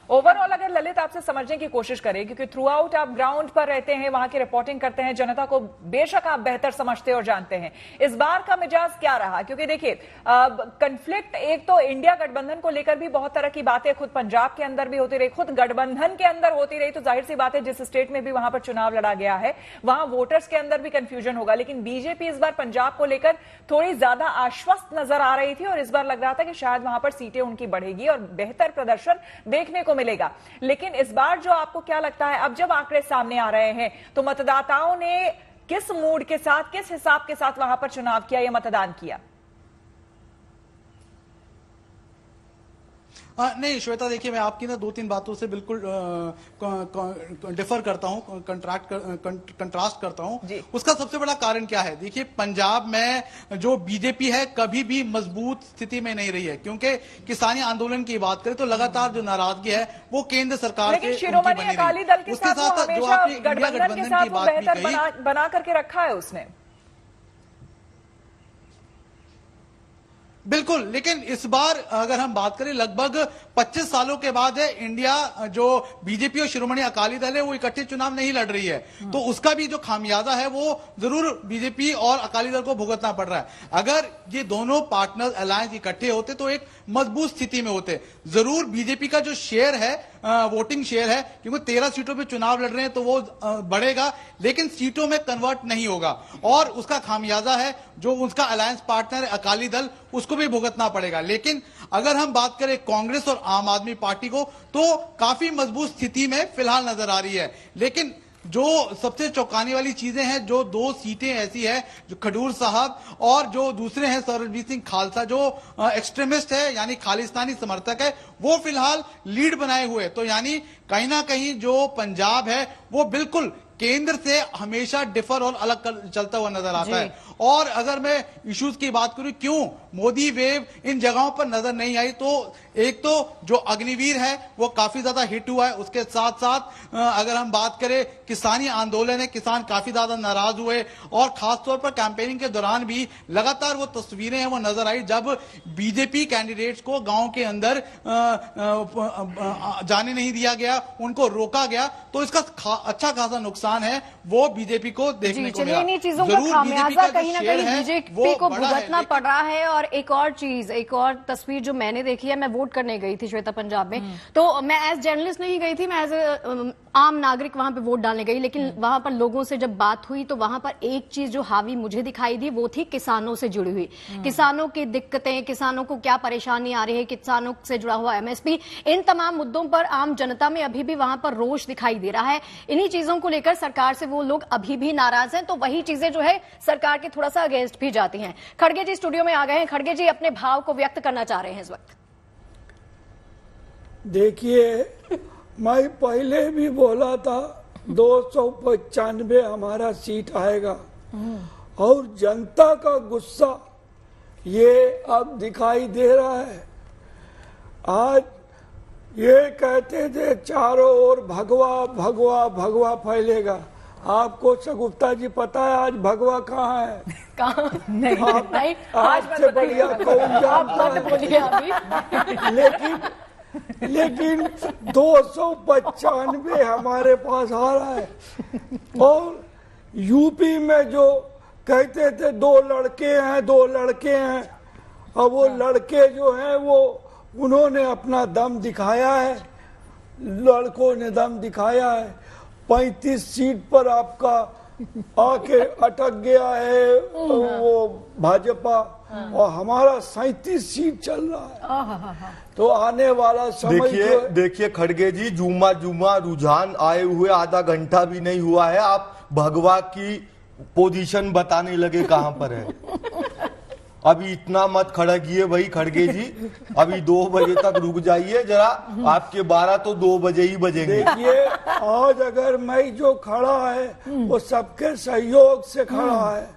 S1: ओवरऑल अगर ललित आपसे समझने की कोशिश करें, क्योंकि थ्रू आउट आप ग्राउंड पर रहते हैं, वहां की रिपोर्टिंग करते हैं, जनता को बेशक आप बेहतर समझते और जानते हैं, इस बार का मिजाज क्या रहा? क्योंकि देखिए कंफ्लिक्ट एक तो इंडिया गठबंधन को लेकर भी बहुत तरह की बातें खुद पंजाब के अंदर भी होती रही, खुद गठबंधन के अंदर होती रही, तो जाहिर सी बात है जिस स्टेट में भी वहां पर चुनाव लड़ा गया है वहां वोटर्स के अंदर भी कंफ्यूजन होगा। लेकिन बीजेपी इस बार पंजाब को लेकर थोड़ी ज्यादा आश्वस्त नजर आ रही थी और इस बार लग रहा था कि शायद वहां पर सीटें उनकी बढ़ेगी और बेहतर प्रदर्शन देखने को मिलेगा। लेकिन इस बार जो आपको क्या लगता है, अब जब आंकड़े सामने आ रहे हैं तो मतदाताओं ने किस मूड के साथ, किस हिसाब के साथ वहां पर चुनाव किया या मतदान किया?
S5: नहीं श्वेता, देखिए मैं आपकी ना 2-3 बातों से बिल्कुल डिफर करता हूं, कंट्रास्ट करता हूं। उसका सबसे बड़ा कारण क्या है? देखिए पंजाब में जो बीजेपी है कभी भी मजबूत स्थिति में नहीं रही है, क्योंकि किसानी आंदोलन की बात करें तो लगातार जो नाराजगी है वो केंद्र सरकार
S1: से शिरोमणि अकाली दल के साथ जो आपने गठबंधन के साथ वो बेहतर बना करके रखा है उसने।
S5: बिल्कुल, लेकिन इस बार अगर हम बात करें लगभग 25 सालों के बाद है इंडिया जो बीजेपी और शिरोमणि अकाली दल है वो इकट्ठे चुनाव नहीं लड़ रही है, तो उसका भी जो खामियाजा है वो जरूर बीजेपी और अकाली दल को भुगतना पड़ रहा है। अगर ये दोनों पार्टनर अलायंस इकट्ठे होते तो एक मजबूत स्थिति में होते। जरूर बीजेपी का जो शेयर है वोटिंग शेयर है, क्योंकि 13 सीटों पे चुनाव लड़ रहे हैं तो वो बढ़ेगा, लेकिन सीटों में कन्वर्ट नहीं होगा और उसका खामियाजा है जो उसका अलायंस पार्टनर है अकाली दल, उसको भी भुगतना पड़ेगा। लेकिन अगर हम बात करें कांग्रेस और आम आदमी पार्टी को तो काफी मजबूत स्थिति में फिलहाल नजर आ रही है। लेकिन जो सबसे चौंकाने वाली चीजें हैं, जो 2 सीटें ऐसी है जो खडूर साहब और जो दूसरे हैं सरबजीत सिंह खालसा जो एक्सट्रीमिस्ट है यानी खालिस्तानी समर्थक है, वो फिलहाल लीड बनाए हुए। तो यानी कहीं ना कहीं जो पंजाब है वो बिल्कुल केंद्र से हमेशा डिफर और अलग चलता हुआ नजर आता है। और अगर मैं इश्यूज की बात करूं क्यों मोदी वेव इन जगहों पर नजर नहीं आई, तो एक तो जो अग्निवीर है वो काफी ज्यादा हिट हुआ है, उसके साथ साथ अगर हम बात करें किसानी आंदोलन है, किसान काफी ज्यादा नाराज हुए और खासतौर पर कैंपेनिंग के दौरान भी लगातार वो तस्वीरें हैं वो नजर आई जब बीजेपी कैंडिडेट्स को गांव के अंदर जाने नहीं दिया गया, उनको रोका गया, तो इसका अच्छा खासा नुकसान है वो बीजेपी को देखने को मिला।
S6: इन्हीं चीजों का खामियाजा कहीं ना कहीं बीजेपी को भुगतना पड़ रहा है। और एक और चीज, एक और तस्वीर जो मैंने देखी है, मैं वोट करने गई थी श्वेता पंजाब में, तो मैं एज जर्नलिस्ट नहीं गई थी, मैं एज आम नागरिक वहां पे वोट डालने गई, लेकिन वहां पर लोगों से जब बात हुई तो वहां पर एक चीज जो हावी मुझे दिखाई दी वो थी किसानों से जुड़ी हुई, किसानों की दिक्कतें, किसानों को क्या परेशानी आ रही है, किसानों से जुड़ा हुआ एमएसपी, इन तमाम मुद्दों पर आम जनता में अभी भी वहां पर रोष दिखाई दे रहा है। इन्हीं चीजों को लेकर सरकार से वो लोग अभी भी नाराज हैं, तो वही चीजें जो है सरकार के थोड़ा सा अगेंस्ट भी जाती हैं। खड़गे जी स्टूडियो में आ गए हैं। खड़गे जी अपने भाव को व्यक्त करना चाह रहे हैं इस वक्त।
S18: देखिए, मैं पहले भी बोला था 295 हमारा सीट आएगा और जनता का गुस्सा ये अब दिखाई दे रहा है। आज ये कहते थे चारों ओर भगवा भगवा भगवा फैलेगा। आपको शगुफ्ता जी पता है आज भगवा कहाँ है?
S11: कहाँ? नहीं,
S18: आज से बढ़िया कौन जानता है? लेकिन 295 हमारे पास आ रहा है। और यूपी में जो कहते थे 2 लड़के हैं, अब वो लड़के जो हैं वो उन्होंने अपना दम दिखाया है, लड़कों ने दम दिखाया है। 35 सीट पर आपका आके अटक गया है वो भाजपा, और हमारा 37 सीट चल रहा है। तो आने वाला समय
S17: देखिए खड़गे जी, जुमा रुझान आए हुए आधा घंटा भी नहीं हुआ है, आप भगवा की पोजीशन बताने लगे कहां पर है। अभी इतना मत खड़गिए भाई खड़गे जी, अभी 2 बजे तक रुक जाइए जरा, आपके 12 तो 2 बजे ही बजेंगे।
S18: देखिए आज अगर मैं जो खड़ा है वो सबके सहयोग से खड़ा है,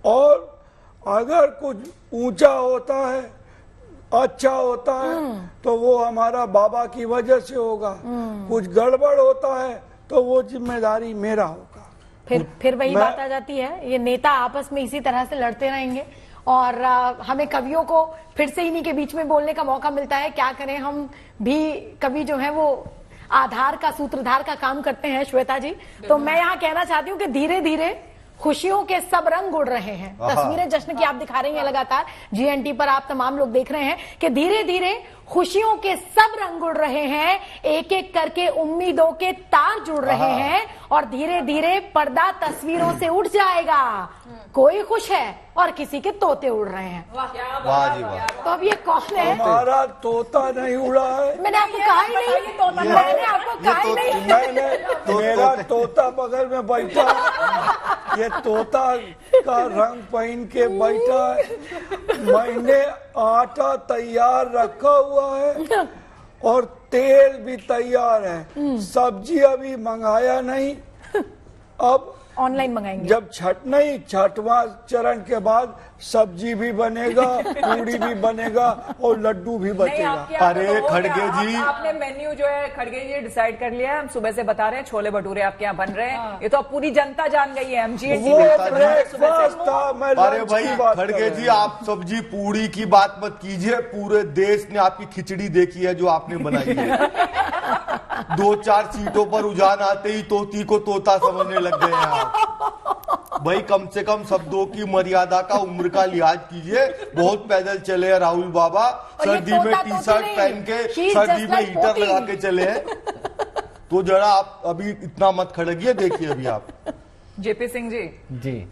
S18: और अगर कुछ ऊंचा होता है, अच्छा होता है, तो वो हमारा बाबा की वजह से होगा। कुछ गड़बड़ होता है तो वो जिम्मेदारी मेरा होगा।
S11: फिर वही बात आ जाती है, ये नेता आपस में इसी तरह से लड़ते रहेंगे और हमें कवियों को फिर से इन्हीं के बीच में बोलने का मौका मिलता है। क्या करें, हम भी कवि जो है वो आधार का, सूत्रधार का काम करते हैं श्वेता जी। तो मैं यहाँ कहना चाहती हूँ कि धीरे धीरे खुशियों के सब रंग उड़ रहे हैं। तस्वीरें जश्न की आप दिखा रही हैं लगातार, GNT पर आप तमाम लोग देख रहे हैं कि धीरे धीरे खुशियों के सब रंग उड़ रहे हैं, एक एक करके उम्मीदों के तार जुड़ रहे हैं, और धीरे धीरे पर्दा तस्वीरों से उठ जाएगा। कोई खुश है और किसी के तोते उड़ रहे हैं।
S17: वाह जी वाह।
S11: तो अब ये कौन है?
S18: हमारा तोता नहीं उड़ा है।
S11: मैंने आपको कहा ही नहीं, मैंने आपको कहा ही नहीं।
S18: मेरा तोता बगल में बैठा है, ये तोता का रंग पहन के बैठा है। मैंने आटा तैयार रखा हुआ है और तेल भी तैयार है, सब्जी अभी मंगाया नहीं, अब
S11: ऑनलाइन मंगाएंगे।
S18: जब छठवां चरण के बाद सब्जी भी बनेगा, पूरी भी बनेगा और लड्डू भी बचेगा।
S17: अरे खड़गे जी,
S1: आपने मेन्यू जो है खड़गे जी डिसाइड कर लिया है। हम सुबह से बता रहे हैं छोले भटूरे आपके यहाँ बन रहे हैं, ये तो अब पूरी जनता जान गई है।
S17: अरे भाई खड़गे जी, आप सब्जी पूरी की बात मत कीजिए, पूरे देश ने आपकी खिचड़ी देखी है जो आपने बनाई है। 2-4 सीटों पर रुझान आते ही तोती को तोता समझने लग गए हैं आप। भाई कम से कम शब्दों की मर्यादा का, उम्र का लिहाज कीजिए। बहुत पैदल चले हैं राहुल बाबा, सर्दी में टी-शर्ट पहन के, सर्दी में हीटर लगा के चले हैं। तो जरा आप अभी इतना मत खड़गिए, देखिए अभी आप।
S1: जेपी सिंह
S14: जी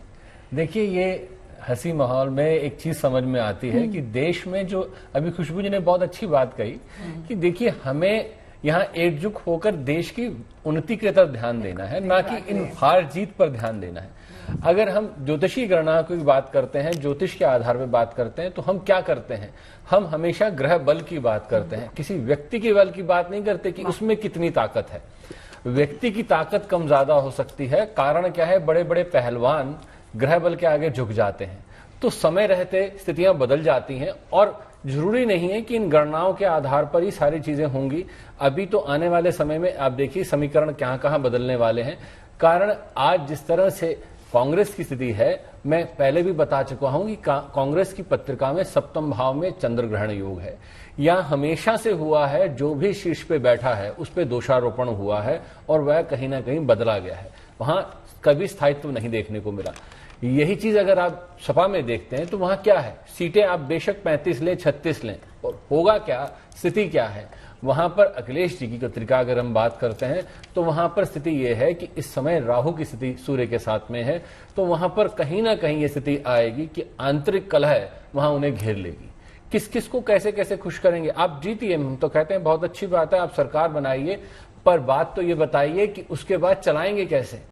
S14: देखिए, ये हंसी माहौल में एक चीज समझ में आती है कि देश में जो अभी खुशबू जी ने बहुत अच्छी बात कही कि देखिए हमें यहाँ एकजुट होकर देश की उन्नति की तरफ ध्यान देना है, ना कि इन हार जीत पर ध्यान देना है। अगर हम ज्योतिषी गणना की बात करते हैं, ज्योतिष के आधार पर बात करते हैं, तो हम क्या करते हैं? हम हमेशा ग्रह बल की बात करते हैं, किसी व्यक्ति के बल की बात नहीं करते कि उसमें कितनी ताकत है। व्यक्ति की ताकत कम ज्यादा हो सकती है। कारण क्या है? बड़े बड़े पहलवान ग्रह बल के आगे झुक जाते हैं, तो समय रहते स्थितियां बदल जाती हैं, और जरूरी नहीं है कि इन गणनाओं के आधार पर ही सारी चीजें होंगी। अभी तो आने वाले समय में आप देखिए समीकरण कहां बदलने वाले हैं। कारण आज जिस तरह से कांग्रेस की स्थिति है, मैं पहले भी बता चुका हूं कि कांग्रेस की पत्रिका में सप्तम भाव में चंद्र ग्रहण योग है। यह हमेशा से हुआ है, जो भी शीर्ष पे बैठा है उस पे दोषारोपण हुआ है और वह कहीं ना कहीं बदला गया है, वहां कभी स्थायित्व नहीं देखने को मिला। यही चीज अगर आप सपा में देखते हैं तो वहां क्या है? सीटें आप बेशक 35 लें, 36 लें, और होगा क्या, स्थिति क्या है? वहां पर अखिलेश जी की पत्रिका अगर हम बात करते हैं तो वहां पर स्थिति यह है कि इस समय राहु की स्थिति सूर्य के साथ में है, तो वहां पर कहीं ना कहीं ये स्थिति आएगी कि आंतरिक कलह वहां उन्हें घेर लेगी। किस किस को कैसे कैसे खुश करेंगे? आप जीतिए, हम तो कहते हैं बहुत अच्छी बात है, आप सरकार बनाइए, पर बात तो ये बताइए कि उसके बाद चलाएंगे कैसे।